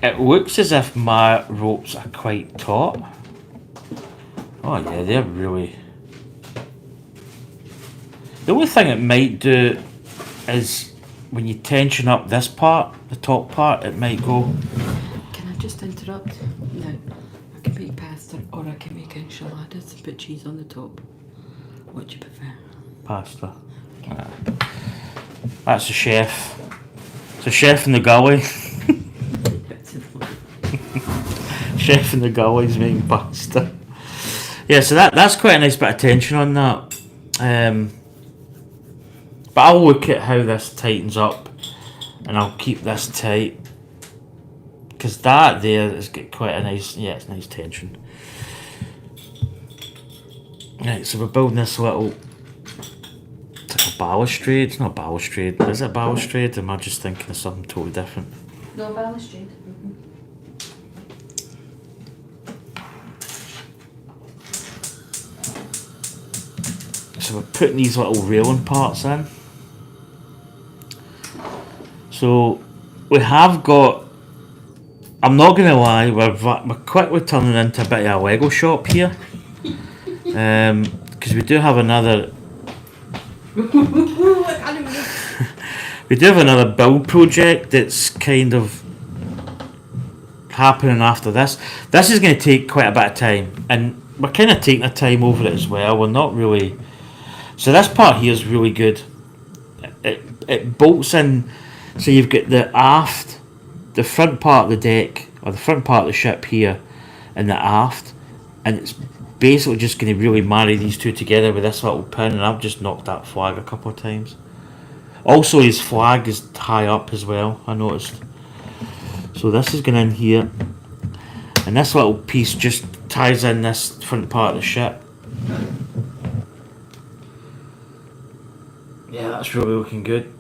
It looks as if my ropes are quite taut. Oh yeah, they're really... The only thing it might do is when you tension up this part, the top part, it might go... Can I just interrupt? No. I can make pasta or I can make enchiladas and put cheese on the top. What do you prefer? Pasta. That's the chef. It's a chef in the gully. Chef in the gully's making pasta. Yeah, so that's quite a nice bit of tension on that. But I'll look at how this tightens up, and I'll keep this tight, because that there has got quite a nice, yeah, it's nice tension. Right, so we're building this little, it's like a balustrade. It's not a balustrade. Is it a balustrade? Am I just thinking of something totally different? No, balustrade. So we're putting these little railing parts in. So we have got, I'm not going to lie, we're quickly turning into a bit of a Lego shop here. Because we do have another we do have another build project that's kind of happening after this. This is going to take quite a bit of time, and we're kind of taking our time over it as well. We're not really... So this part here is really good. It bolts in, so you've got the aft, the front part of the deck, or the front part of the ship here, and the aft, and it's basically just going to really marry these two together with this little pin, and I've just knocked that flag a couple of times. Also, his flag is high up as well, I noticed. So this is going in here, and this little piece just ties in this front part of the ship. Yeah, that's really looking good.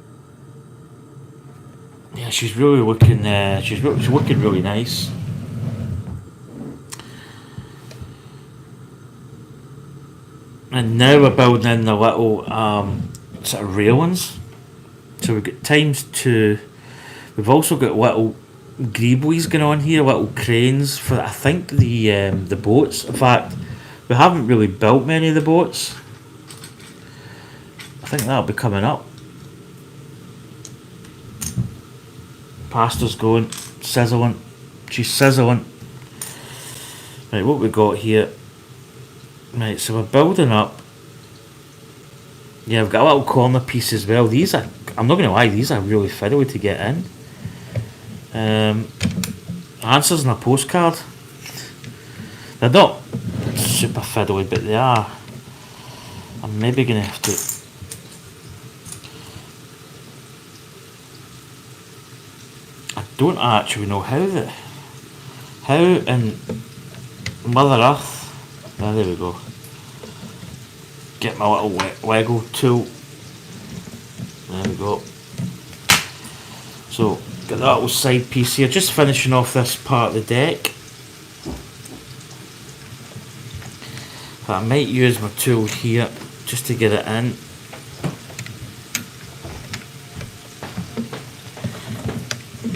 Yeah, she's really looking. She's looking really nice. And now we're building in the little sort of railings. So we've got ×2. We've also got little greeblies going on here, little cranes for I think the boats. In fact, we haven't really built many of the boats. I think that'll be coming up. Pasta's going, sizzling. She's sizzling. Right, what we got here? Right, so we're building up. Yeah, we've got a little corner piece as well. These are, I'm not going to lie, these are really fiddly to get in. Answers in a postcard. They're not super fiddly, but they are. I'm maybe going to have to... I don't actually know how in Mother Earth... there we go. Get my little Lego tool. There we go. So, got that little side piece here. Just finishing off this part of the deck. But I might use my tool here just to get it in.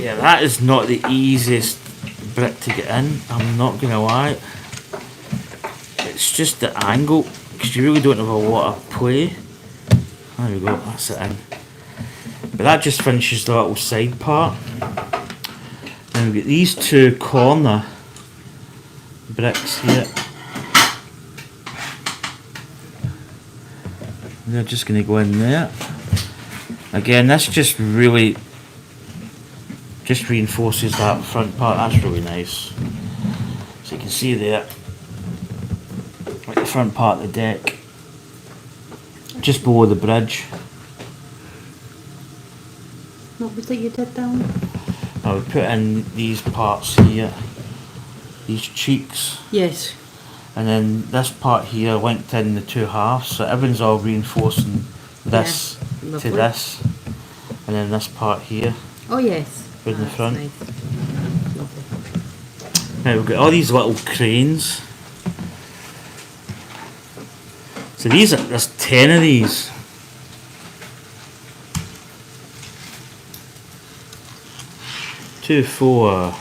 Yeah, that is not the easiest brick to get in. I'm not going to lie. It's just the angle, because you really don't have a lot of play. There we go, that's it in. But that just finishes the little side part. Then we've got these two corner bricks here. They're just going to go in there. Again, this just really just reinforces that front part. That's really nice. So you can see there, like the front part of the deck, just below the bridge. What was it you did down? I would put in these parts here, these cheeks. Yes. And then this part here linked in the two halves, so everything's all reinforcing this to this, and then this part here. Oh yes. In the front. Nice. Lovely. Now we've got all these little cranes. So there's 10 of these. Two, 4,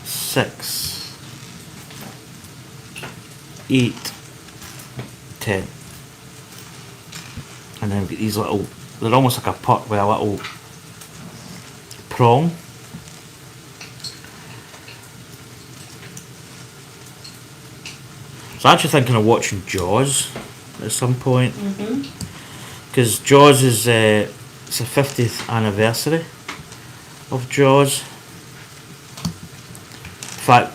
6, 8, 10. And then we've got these little, they're almost like a pot with a little prong. So I'm actually thinking of watching Jaws at some point. Because Jaws is, it's the 50th anniversary of Jaws. In fact,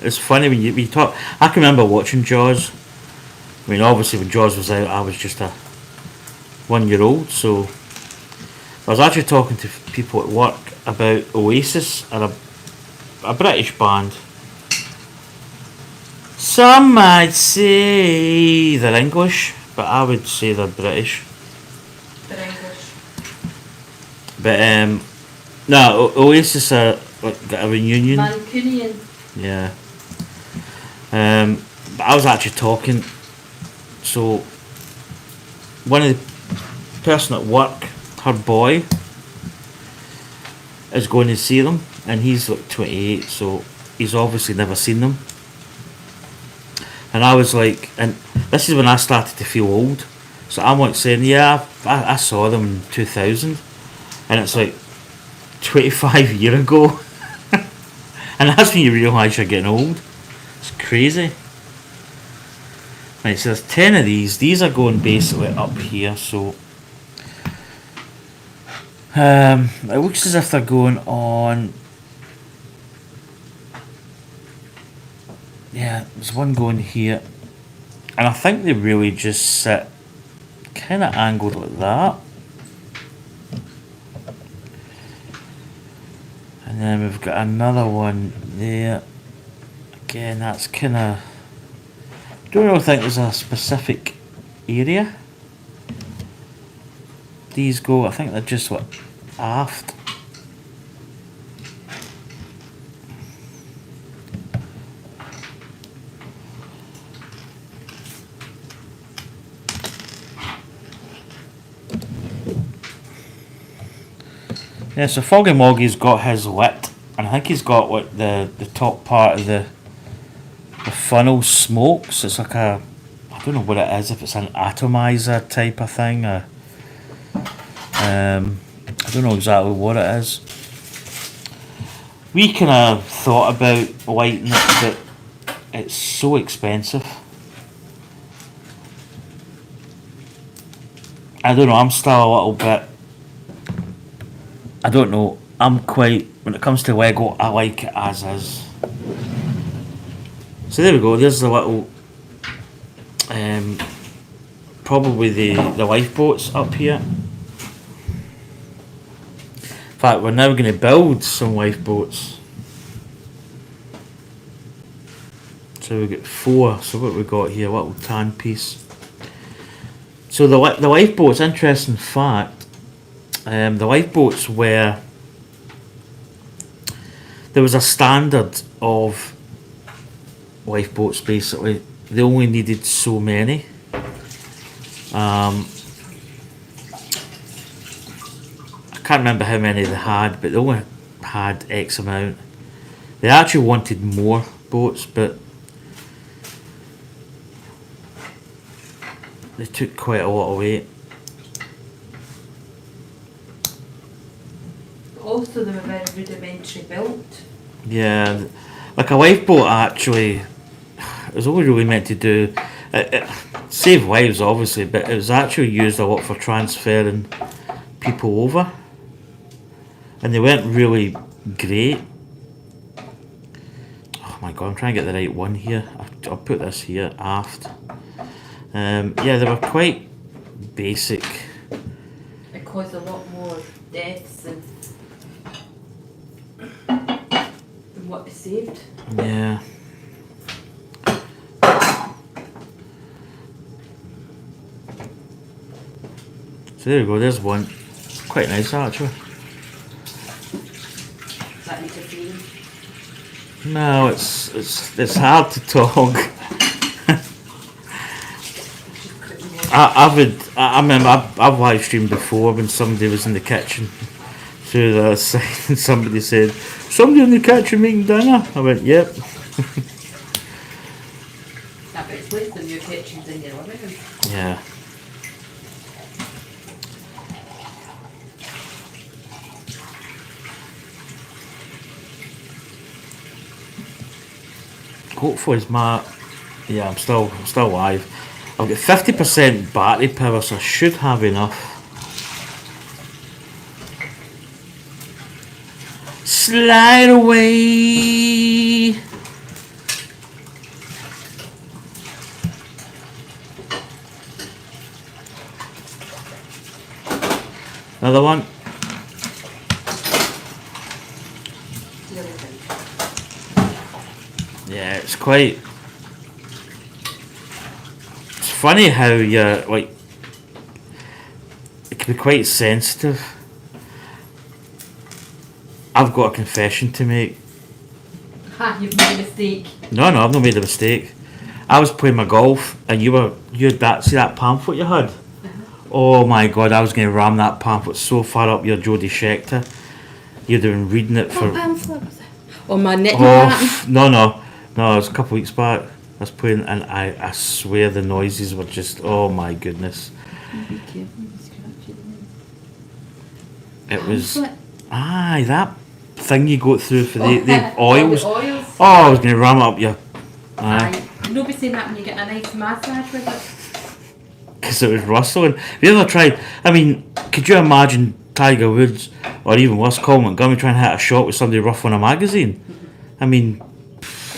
it's funny when you talk. I can remember watching Jaws. I mean, obviously when Jaws was out, I was just a 1-year-old. So I was actually talking to people at work about Oasis, are a British band. Some might say they're English, but I would say they're British. They're English. But no, Oasis are like got a reunion. Mancunian. Yeah. But I was actually talking. So one of the person at work, her boy, is going to see them, and he's like 28, so he's obviously never seen them. And I was like, and this is when I started to feel old. So I'm like saying, yeah, I saw them in 2000, and it's like 25 years ago. And that's when you realise you're getting old. It's crazy. Right, so there's 10 of these. These are going basically up here, so it looks as if they're going on. Yeah, there's one going here, and I think they really just sit kind of angled like that. And then we've got another one there. Again, that's kind of, don't really think there's a specific area. These go, I think they're just like aft. Yeah, so Foggy Moggy's got his lit, and I think he's got like the top part of the funnel smokes. It's like a, I don't know what it is, if it's an atomizer type of thing, or I don't know exactly what it is. We kind of thought about lighting it, but it's so expensive. I don't know, I'm still a little bit, I don't know, I'm quite, when it comes to Lego, I like it as is. So there we go, there's the little, probably the lifeboats up here. In fact, we're now going to build some lifeboats. So we've got 4, so what we got here, a little tan piece. So the lifeboats, interesting fact, the lifeboats were, there was a standard of lifeboats basically, they only needed so many. I can't remember how many they had, but they only had X amount. They actually wanted more boats, but they took quite a lot away. Also, they were very rudimentary built. Yeah, like a lifeboat actually, it was only really meant to do. Save lives, obviously, but it was actually used a lot for transferring people over, and they weren't really great. Oh my god, I'm trying to get the right one here. I'll put this here, aft. Yeah, they were quite basic. It caused a lot more deaths than what it saved. Yeah. So there we go, there's one. Quite nice actually. Does that need a theme? No, it's hard to talk. I remember I've live streamed before when somebody was in the kitchen through the side and somebody said, "Somebody in the kitchen making dinner?" I went, "Yep." Yeah, but it's less than your kitchen's in your living room. Yeah. Hopefully it's my... Yeah, I'm still live. I've got 50% battery power, so I should have enough. Slide away. Another one. Yeah, it's quite... It's funny how you're, like... It can be quite sensitive. I've got a confession to make. Ha, you've made a mistake. No, I've not made a mistake. I was playing my golf and you had that, see that pamphlet you had? Oh my god, I was going to ram that pamphlet so far up your Jodie Schechter. You'd have been reading it for... What pamphlet was it? Oh, my knitting Oh, no, it was a couple of weeks back. I was playing and I swear the noises were just, oh my goodness. Be careful, you scratch it. It was... Pamphlet? Aye, that thing you go through for the All oils. the oils. Oh, I was going to ram it up your... Aye. Nobody saying that when you get a nice massage with it. Because it was rustling. Have you ever tried... I mean, could you imagine Tiger Woods, or even worse, Colin Montgomery trying to hit a shot with somebody ruffling a magazine? I mean...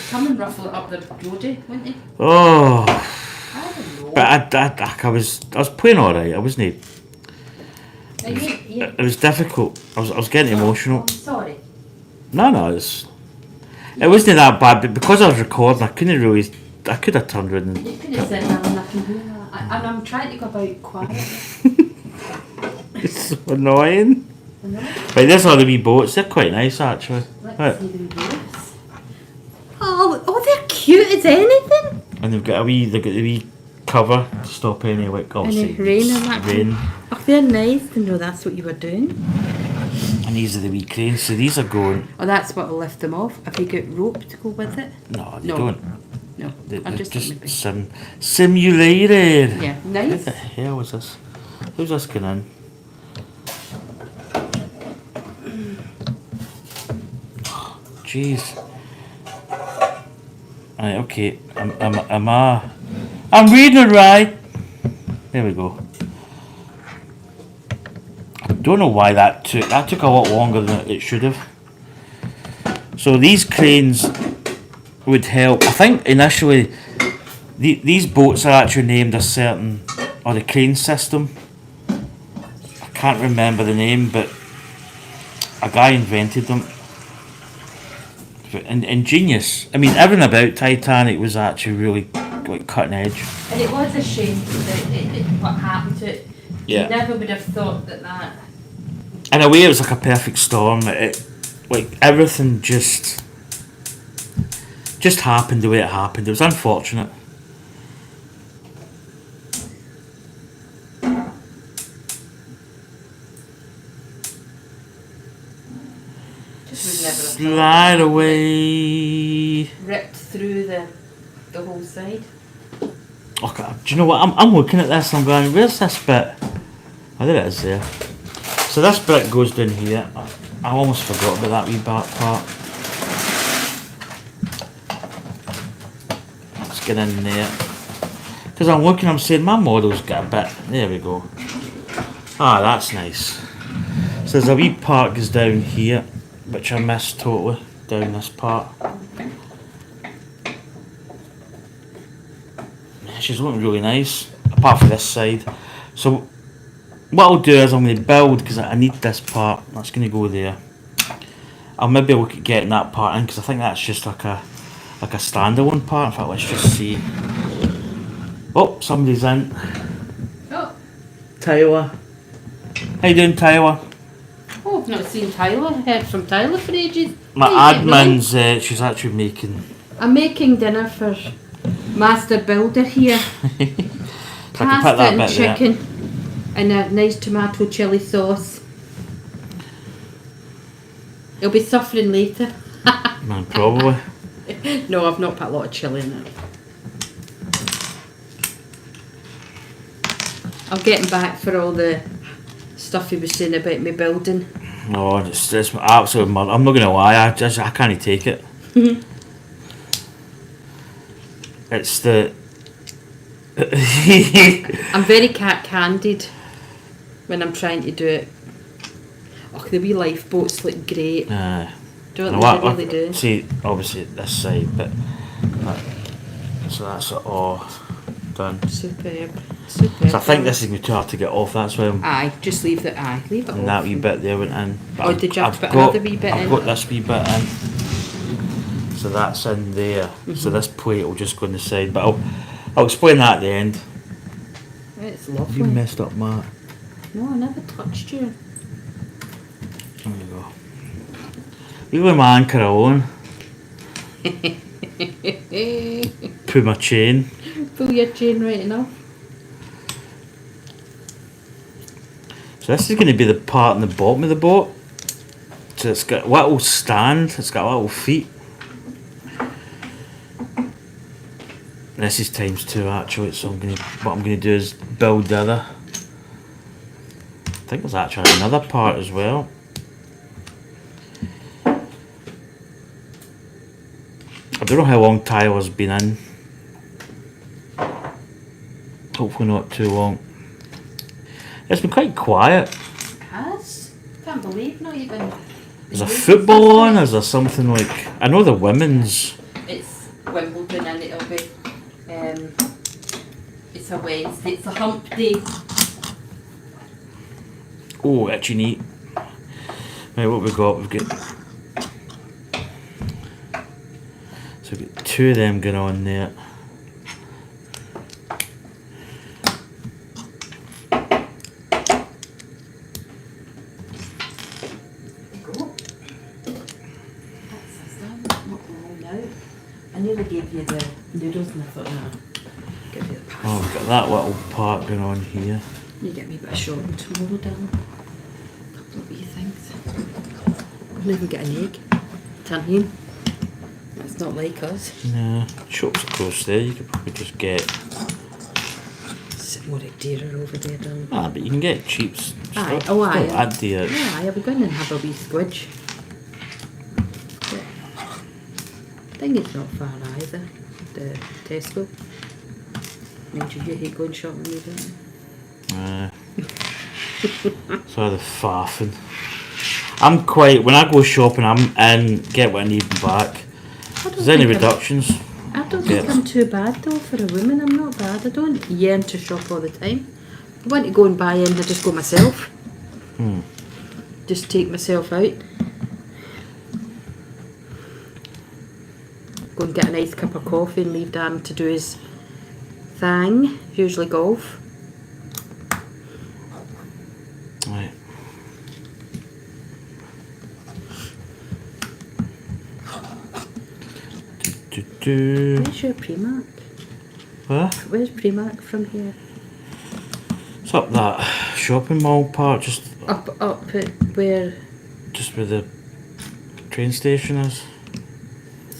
Come and ruffle it up the roadie, wouldn't he? Oh... I don't know. But I was playing alright, I wasn't... You, It was difficult. I was getting emotional. I'm sorry. No, it wasn't that bad, but because I was recording, I could have turned around and... You could have said that and I can do that. And I'm trying to go about quietly. It's so annoying. I know. Right, there's all the wee boats. They're quite nice, actually. Let's Right. see the boats. Oh, they're cute as anything. And they've got the wee cover to stop any like Any rain and that. rain. Oh, they're nice to know that's what you were doing. And these are the wee cranes. So these are going. Oh, that's what'll lift them off. Have you got rope to go with it? No, they No. don't. No, They're I'm just just maybe. simulated. Yeah, Who nice. the hell is this? Who's this going in? Jeez. Right, okay. I'm reading it right. There we go. I don't know why that took a lot longer than it should have. So these cranes would help. I think initially these boats are actually named a certain, or the crane system. I can't remember the name, but a guy invented them. Ingenious. I mean, everything about Titanic was actually really like cutting edge. And it was a shame that what happened to it. Yeah. You never would have thought that. In a way, it was like a perfect storm. It like everything just happened the way it happened. It was unfortunate. Just would never have Slide away. ripped through the whole side. Oh God, do you know what? I'm looking at this and I'm going, where's this bit? Oh, there it is there. So this bit goes down here. I almost forgot about that wee back part. Let's get in there. Because I'm looking, I'm saying my model's got a bit. There we go. Ah, that's nice. So there's a wee part goes down here, which I missed totally, down this part. Yeah, she's looking really nice, apart from this side. So what I'll do is I'm going to build, because I need this part, that's going to go there. I'll maybe look at getting that part in, because I think that's just like a standalone part. In fact, let's just see. Oh, somebody's in. Oh. Tyler. How you doing, Tyler? Oh, I've not seen Tyler. Heard from Tyler for ages. My How you getting admin's, she's actually making... on? I'm making dinner for Master Builder here. So I can put Pasta that and bit there. chicken. And a nice tomato chilli sauce. He'll be suffering later. Man, probably. No, I've not put a lot of chilli in it. I'll get him back for all the stuff he was saying about me building. No, it's absolute murder. I'm not going to lie, I can't take it. It's the... I'm very cat-candid when I'm trying to do it. Oh, the wee lifeboats look great. Don't they really do? See, obviously this side, but... so that's it all done. Superb. So I think this is going to be too hard to get off, that's why I'm... Aye, just leave it And off. that wee bit there went in. But Oh, did you have to put another wee bit in? I've got this wee bit in. So that's in there. So this plate will just go on the side. But I'll explain that at the end. It's You lovely. messed up, Matt. No, I never touched you. There you go. You leave my anchor alone. Pull my chain. Pull your chain right enough. So this is going to be the part in the bottom of the boat. So it's got a little stand. It's got little feet. This is times 2 actually. So what I'm going to do is build the other. I think there's actually another part as well. I don't know how long Tyler's been in. Hopefully not too long. It's been quite quiet. It has. Can't believe not even. Is there football on? Is there something like... I know the women's... It's Wimbledon and it'll be... it's a Wednesday. It's a hump day. Oh, itchy neat. Right, what we got? We've got... So we've got 2 of them going on there. I nearly gave you the noodles and I thought, no, give you the pasta. Oh, we've got that little part going on here. You get me a bit of shopping tomorrow, darling. A couple of wee things. We'll even get an egg. Tahine. That's not like us. Nah, shops across there. You could probably just get... It's more dearer over there, darling. Ah, but you can get cheap stuff. Aye, oh aye. Not that dear. Yeah, I'll be going and have a wee squidge. I think it's not far either, the Tesco. Means you hate going shopping with it. So the faffing. I'm quite... When I go shopping, I'm in, get what I need and back. Is there any reductions? I don't think I'm too bad though for a woman. I'm not bad. I don't yearn to shop all the time. I want to go and buy in, I just go myself. Just take myself out. Go and get a nice cup of coffee and leave Dan to do his thing, usually golf. Right. Where's your Primark? What? Where's Primark from here? It's up that shopping mall part, just Up at where? just where the train station is.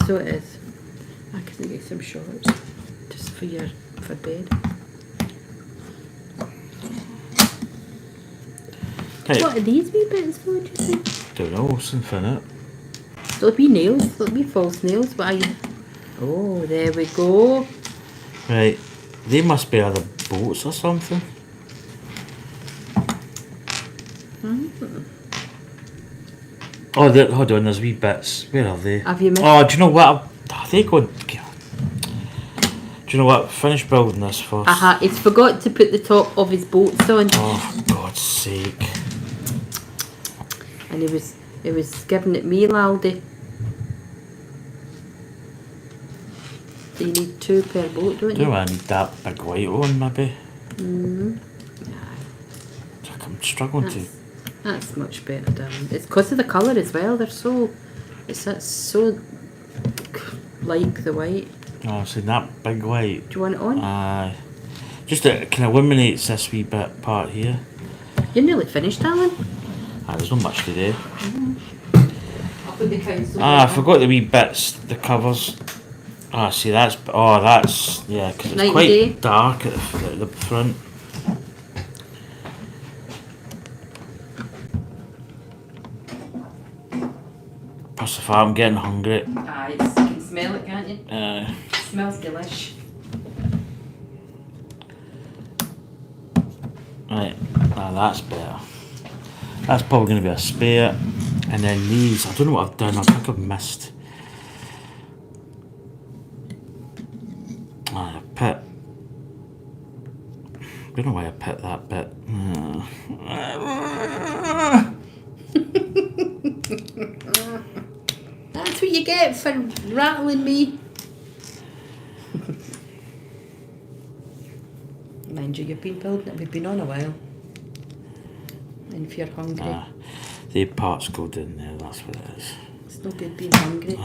So it is. I can get some shorts just for bed. Hey, What are these wee bits for, do you think? don't know, something in it. There'll be nails, there'll be false nails, but I... Oh, there we go. Right, They must be other boats or something. Oh, hold on, there's wee bits. Where are they? Have you missed? Oh, do you know what? Are they going? Do you know what? Finish building this first. He's forgot to put the top of his boats on. Oh, for God's sake. And he was giving it me, Laldy. So you need 2 per boat, don't Do you? I need that big white one, maybe? I'm struggling to. That's much better, darling. It's because of the colour as well. That's so like the white. Oh, so that big white. Do you want it on? Aye. Just it kind of eliminates this wee bit part here. You're nearly finished, darling. There's not much to do. I'll put the council. I forgot the wee bits, the covers. See, that's yeah, because it's 90 quite day. dark at the front. Plus, if I'm getting hungry. Aye, you can smell it, can't you? It Smells delish. Right, that's better. That's probably going to be a spare. And then these, I don't know what I've done. I think I've missed. A pit. I don't know why I pit that bit. That's what you get for rattling me. Mind you, you've been building it. We've been on a while. And if you're hungry, the parts go down there. That's what it is. it's no good being hungry.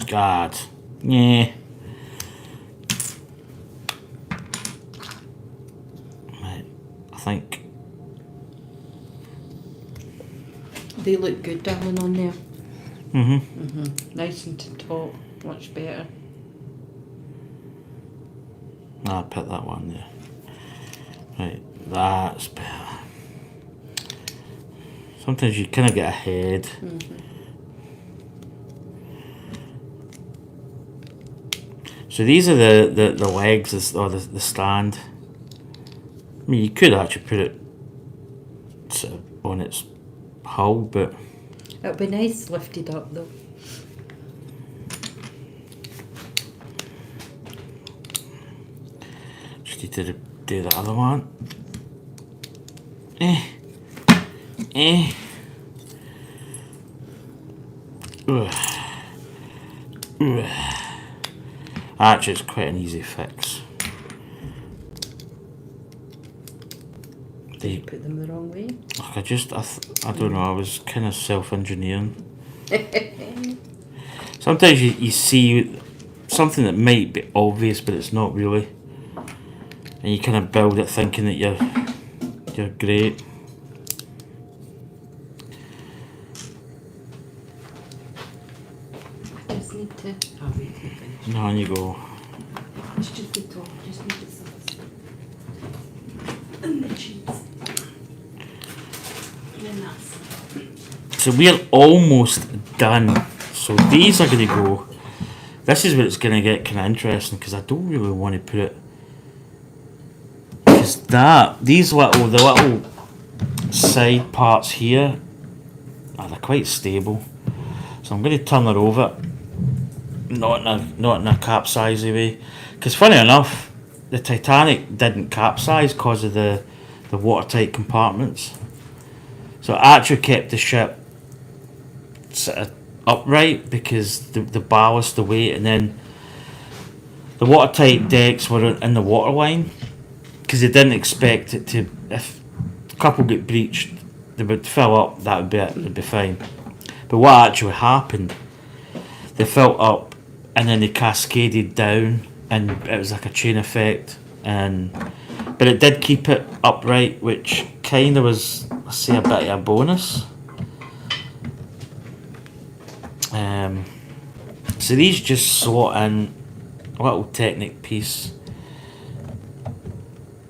God. Yeah. Right. I think. They look good, darling, on there. Nice and to top. Much better. I'll put that one there. Right. That's better. Sometimes you kind of get ahead. So these are the legs, or the stand. I mean, you could actually put it sort of on its hull, but It would be nice lifted up though. just need to do the other one. Actually, it's quite an easy fix. Did you put them the wrong way? I don't know, I was kind of self-engineering. Sometimes you see something that might be obvious, but it's not really. And you kind of build it thinking that you're great. I just need to. Oh, wait, you finish. No, on you go. It's just the top. Just need it so. And the cheese. And then that's. So we're almost done. So these are going to go. This is where it's going to get kind of interesting because I don't really want to put it. Because the little side parts here, they're quite stable. So I'm going to turn her over, not in a capsizey way. Because funny enough, the Titanic didn't capsize because of the watertight compartments. So it actually kept the ship sort of upright because the ballast, the weight, and then the watertight decks were in the waterline because they didn't expect it to. If a couple get breached, they would fill up. That would be it. It'd be fine. But what actually happened? They filled up, and then they cascaded down, and it was like a chain effect. But it did keep it upright, which kind of was, let's say, a bit of a bonus. So these just slot in a little Technic piece,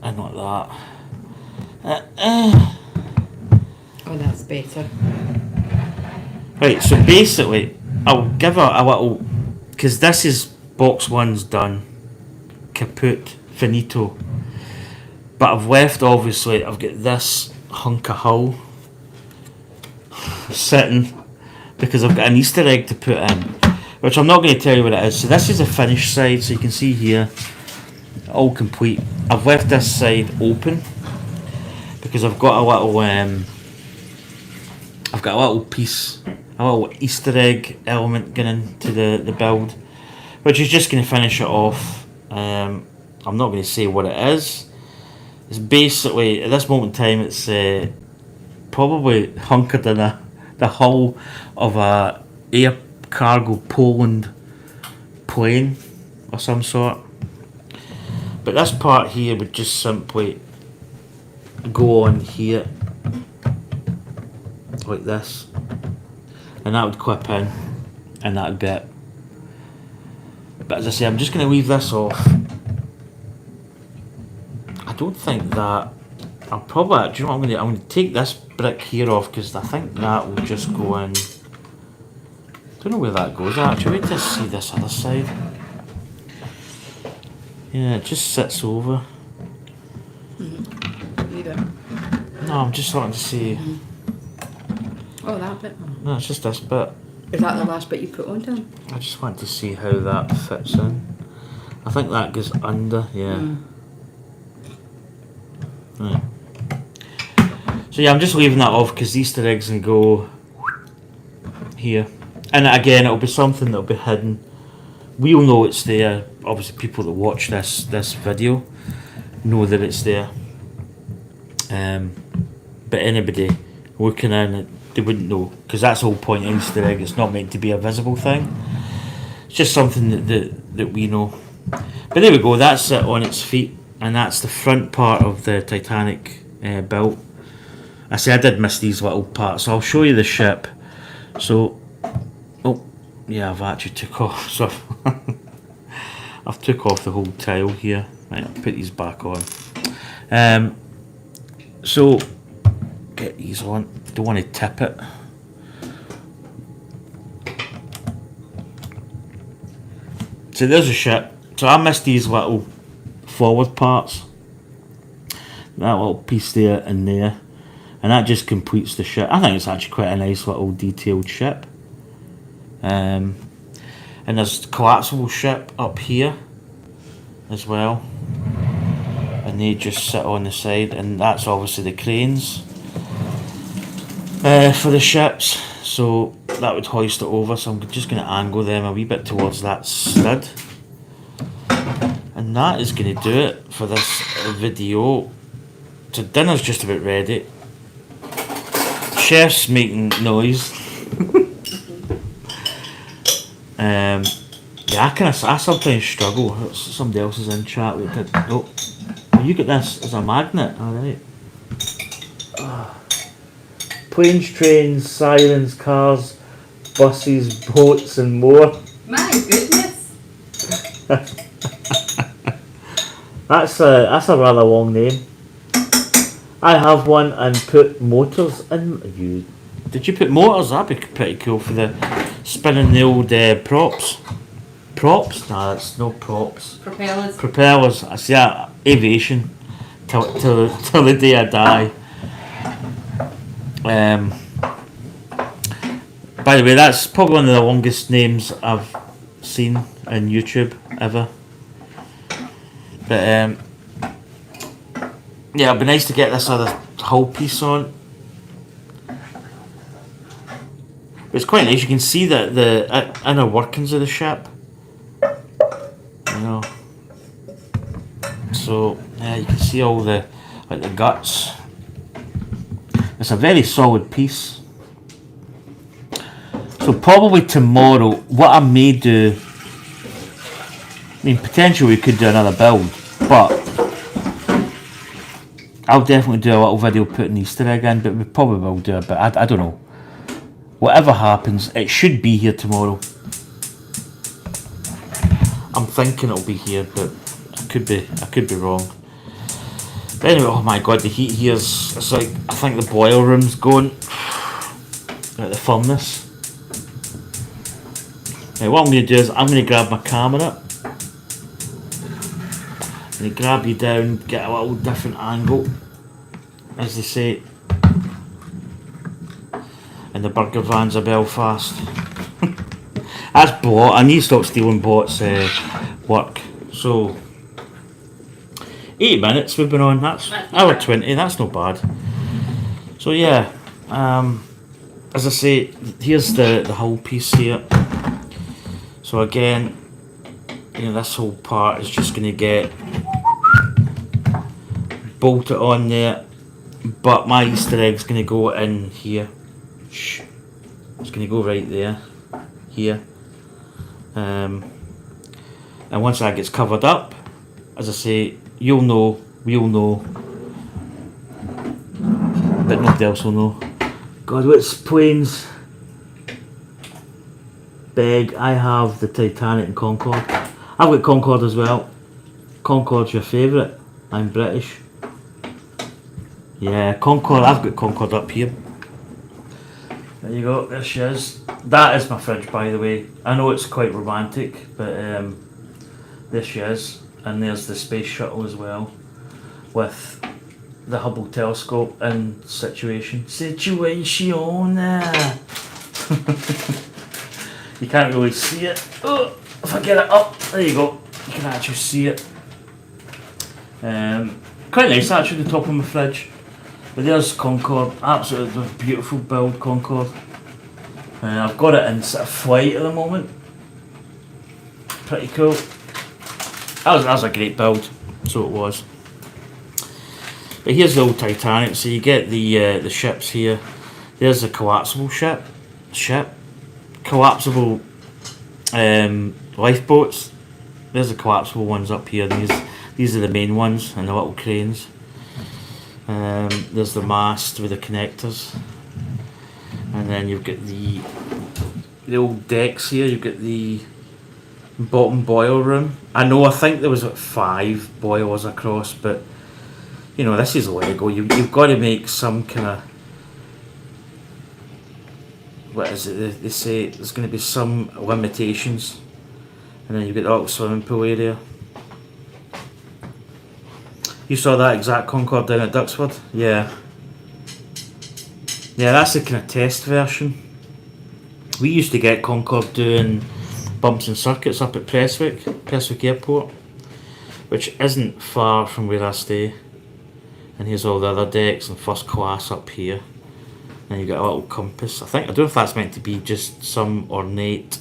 and like that. Oh, that's better. Right, so basically, I'll give her a little, because this is box one's done. kaput, finito. But I've left, obviously, I've got this hunk of hull sitting because I've got an Easter egg to put in, which I'm not going to tell you what it is. So this is the finished side, so you can see here, all complete. I've left this side open because I've got a little piece, a little Easter egg element going into the build, which is just going to finish it off. I'm not going to say what it is. It's basically, at this moment in time, it's probably hunkered in the hull of a air cargo Poland plane of some sort. But this part here would just simply go on here like this, and that would clip in, and that would be it. But as I say, I'm just going to leave this off. I don't think that I'll probably, do you know what I'm going to take this brick here off, because I think that will just go in. Don't know where that goes actually. Wait to see this other side. Yeah, it just sits over. No, I'm just wanting to see. Oh, that bit. No, it's just this bit. Is that the last bit you put on, Dan? I just want to see how that fits in. I think that goes under, yeah. Right. So yeah, I'm just leaving that off because Easter eggs can go here. And again, it'll be something that'll be hidden. We'll know it's there. Obviously, people that watch this video know that it's there. But anybody looking in it, they wouldn't know, because that's the whole point of Easter egg. It's not meant to be a visible thing. It's just something that we know. But there we go. That's it on its feet, and that's the front part of the Titanic built. I say I did miss these little parts, so I'll show you the ship. So, oh yeah, I've actually took off. So I've took off the whole tile here. Right, I'll put these back on. So get these on. Don't want to tip it. So there's a ship. So I missed these little forward parts. That little piece there and there. And that just completes the ship. I think it's actually quite a nice little detailed ship. And there's a collapsible ship up here as well. And they just sit on the side, and that's obviously the cranes for the ships. So that would hoist it over. So I'm just going to angle them a wee bit towards that stud. And that is going to do it for this video. So dinner's just about ready. Chef's making noise. Yeah, I sometimes struggle. Somebody else is in chat. Oh, you get this as a magnet, alright. Planes, trains, sirens, cars, buses, boats, and more. My goodness. That's a rather long name. I have one and put motors in. Did you put motors? That'd be pretty cool for the spinning the old props. Props? Nah, that's no props. Propellers. Propellers. I see that. Aviation. Till the day I die. By the way, that's probably one of the longest names I've seen on YouTube ever. But yeah, it'd be nice to get this other hull piece on. But it's quite nice. You can see the inner workings of the ship. You know. So yeah, you can see all the guts. It's a very solid piece. So probably tomorrow, what I may do, I mean, potentially we could do another build, but I'll definitely do a little video putting Easter egg in, but we probably will do it, but I don't know. Whatever happens, it should be here tomorrow. I'm thinking it'll be here, but I could be wrong. But anyway, oh my god, the heat here's, it's like, I think the boiler room's going at the furnace. Right, what I'm going to do is I'm going to grab my camera. They grab you down, get a little different angle, as they say. And the burger vans of Belfast. That's bot. I need to stop stealing bots' work. So 8 minutes we've been on. That's hour 20. That's not bad. So yeah, as I say, here's the whole piece here. So again, this whole part is just going to get bolted on there, but my Easter egg's going to go in here. Shh. It's going to go right there, here, and once that gets covered up, as I say, you'll know, we'll know, but nobody else will know. God, what's planes? Beg, I have the Titanic and Concorde. I've got Concorde as well. Concorde's your favourite. I'm British. Yeah, Concorde, I've got Concorde up here. There you go, there she is. That is my fridge, by the way. I know it's quite romantic, but there she is. And there's the space shuttle as well, with the Hubble telescope and situation. You can't really see it. Oh, if I get it up, there you go. You can actually see it. Quite nice actually, the top of my fridge. But there's Concorde, absolutely beautiful build, Concorde. I've got it in sort of flight at the moment. Pretty cool. That was a great build, so it was. But here's the old Titanic. So you get the ships here. There's the collapsible ship. Collapsible lifeboats. There's the collapsible ones up here. These are the main ones, and the little cranes. There's the mast with the connectors, and then you've got the old decks here. You've got the bottom boiler room. I think there was 5 boilers across, but this is Lego. You've got to make some kind of, what is it? They say there's going to be some limitations, and then you've got the little swimming pool area. You saw that exact Concorde down at Duxford? Yeah. Yeah, that's the kind of test version. We used to get Concorde doing bumps and circuits up at Prestwick Airport, which isn't far from where I stay. And here's all the other decks and first class up here. And you got a little compass. I don't know if that's meant to be just some ornate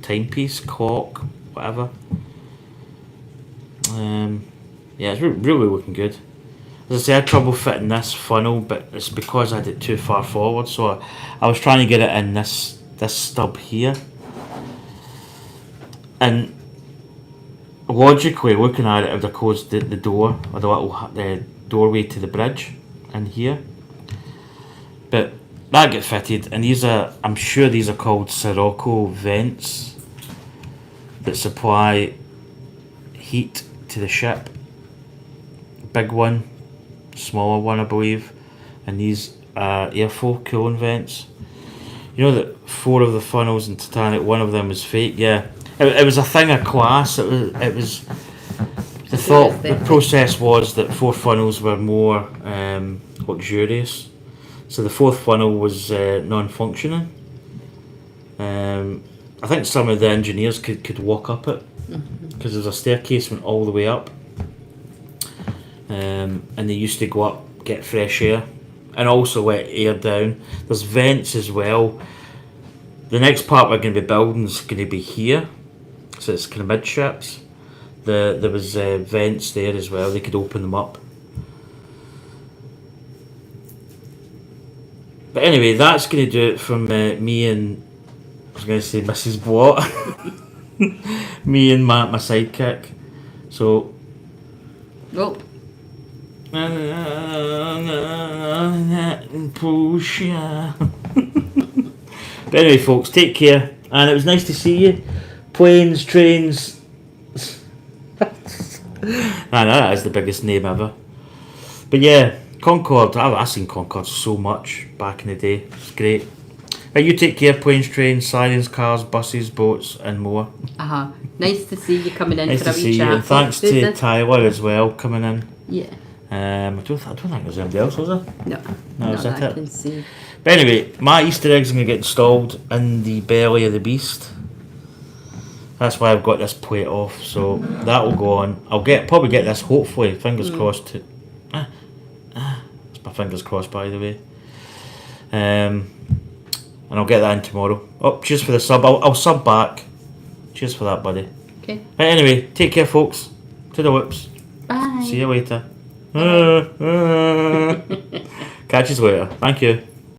timepiece, clock, whatever. Yeah, it's really looking good. As I say, I had trouble fitting this funnel, but it's because I had it too far forward. So I was trying to get it in this stub here. And logically, looking at it, it would have closed the door, or the little doorway to the bridge in here. But that get fitted, and I'm sure these are called Sirocco vents that supply heat to the ship. Big one, smaller one I believe, and these airflow cooling vents. You know that 4 of the funnels in Titanic, 1 of them was fake. Yeah, it was a thing of class. It was the process was that 4 funnels were more luxurious. So the 4th funnel was non-functioning. I think some of the engineers could walk up it, because there's a staircase went all the way up. And they used to go up, get fresh air, and also let air down. There's vents as well. The next part we're going to be building is going to be here, so it's kind of midships. There was vents there as well. They could open them up. But anyway, that's going to do it from me and, I was going to say Mrs. Blott. Me and my sidekick. So. Oh. But anyway, folks, take care, and it was nice to see you. Planes, trains. That is the biggest name ever. But yeah, Concorde. I've seen Concorde so much back in the day. It's great. But you take care, planes, trains, sirens, cars, buses, boats, and more. Nice to see you coming in Nice for a to wee see you, chat. and thanks to Tyler as well coming in. Yeah. I don't think there's anybody else, was there? No. No, is Not that that I it? can see. But anyway, my Easter eggs are going to get installed in the belly of the beast. That's why I've got this plate off, so that will go on. I'll probably get this, hopefully, fingers crossed. That's my fingers crossed, by the way. And I'll get that in tomorrow. Oh, cheers for the sub. I'll sub back. Cheers for that, buddy. Okay. Right, anyway, take care, folks. To the whips. Bye. See you later. Catch you later. Thank you.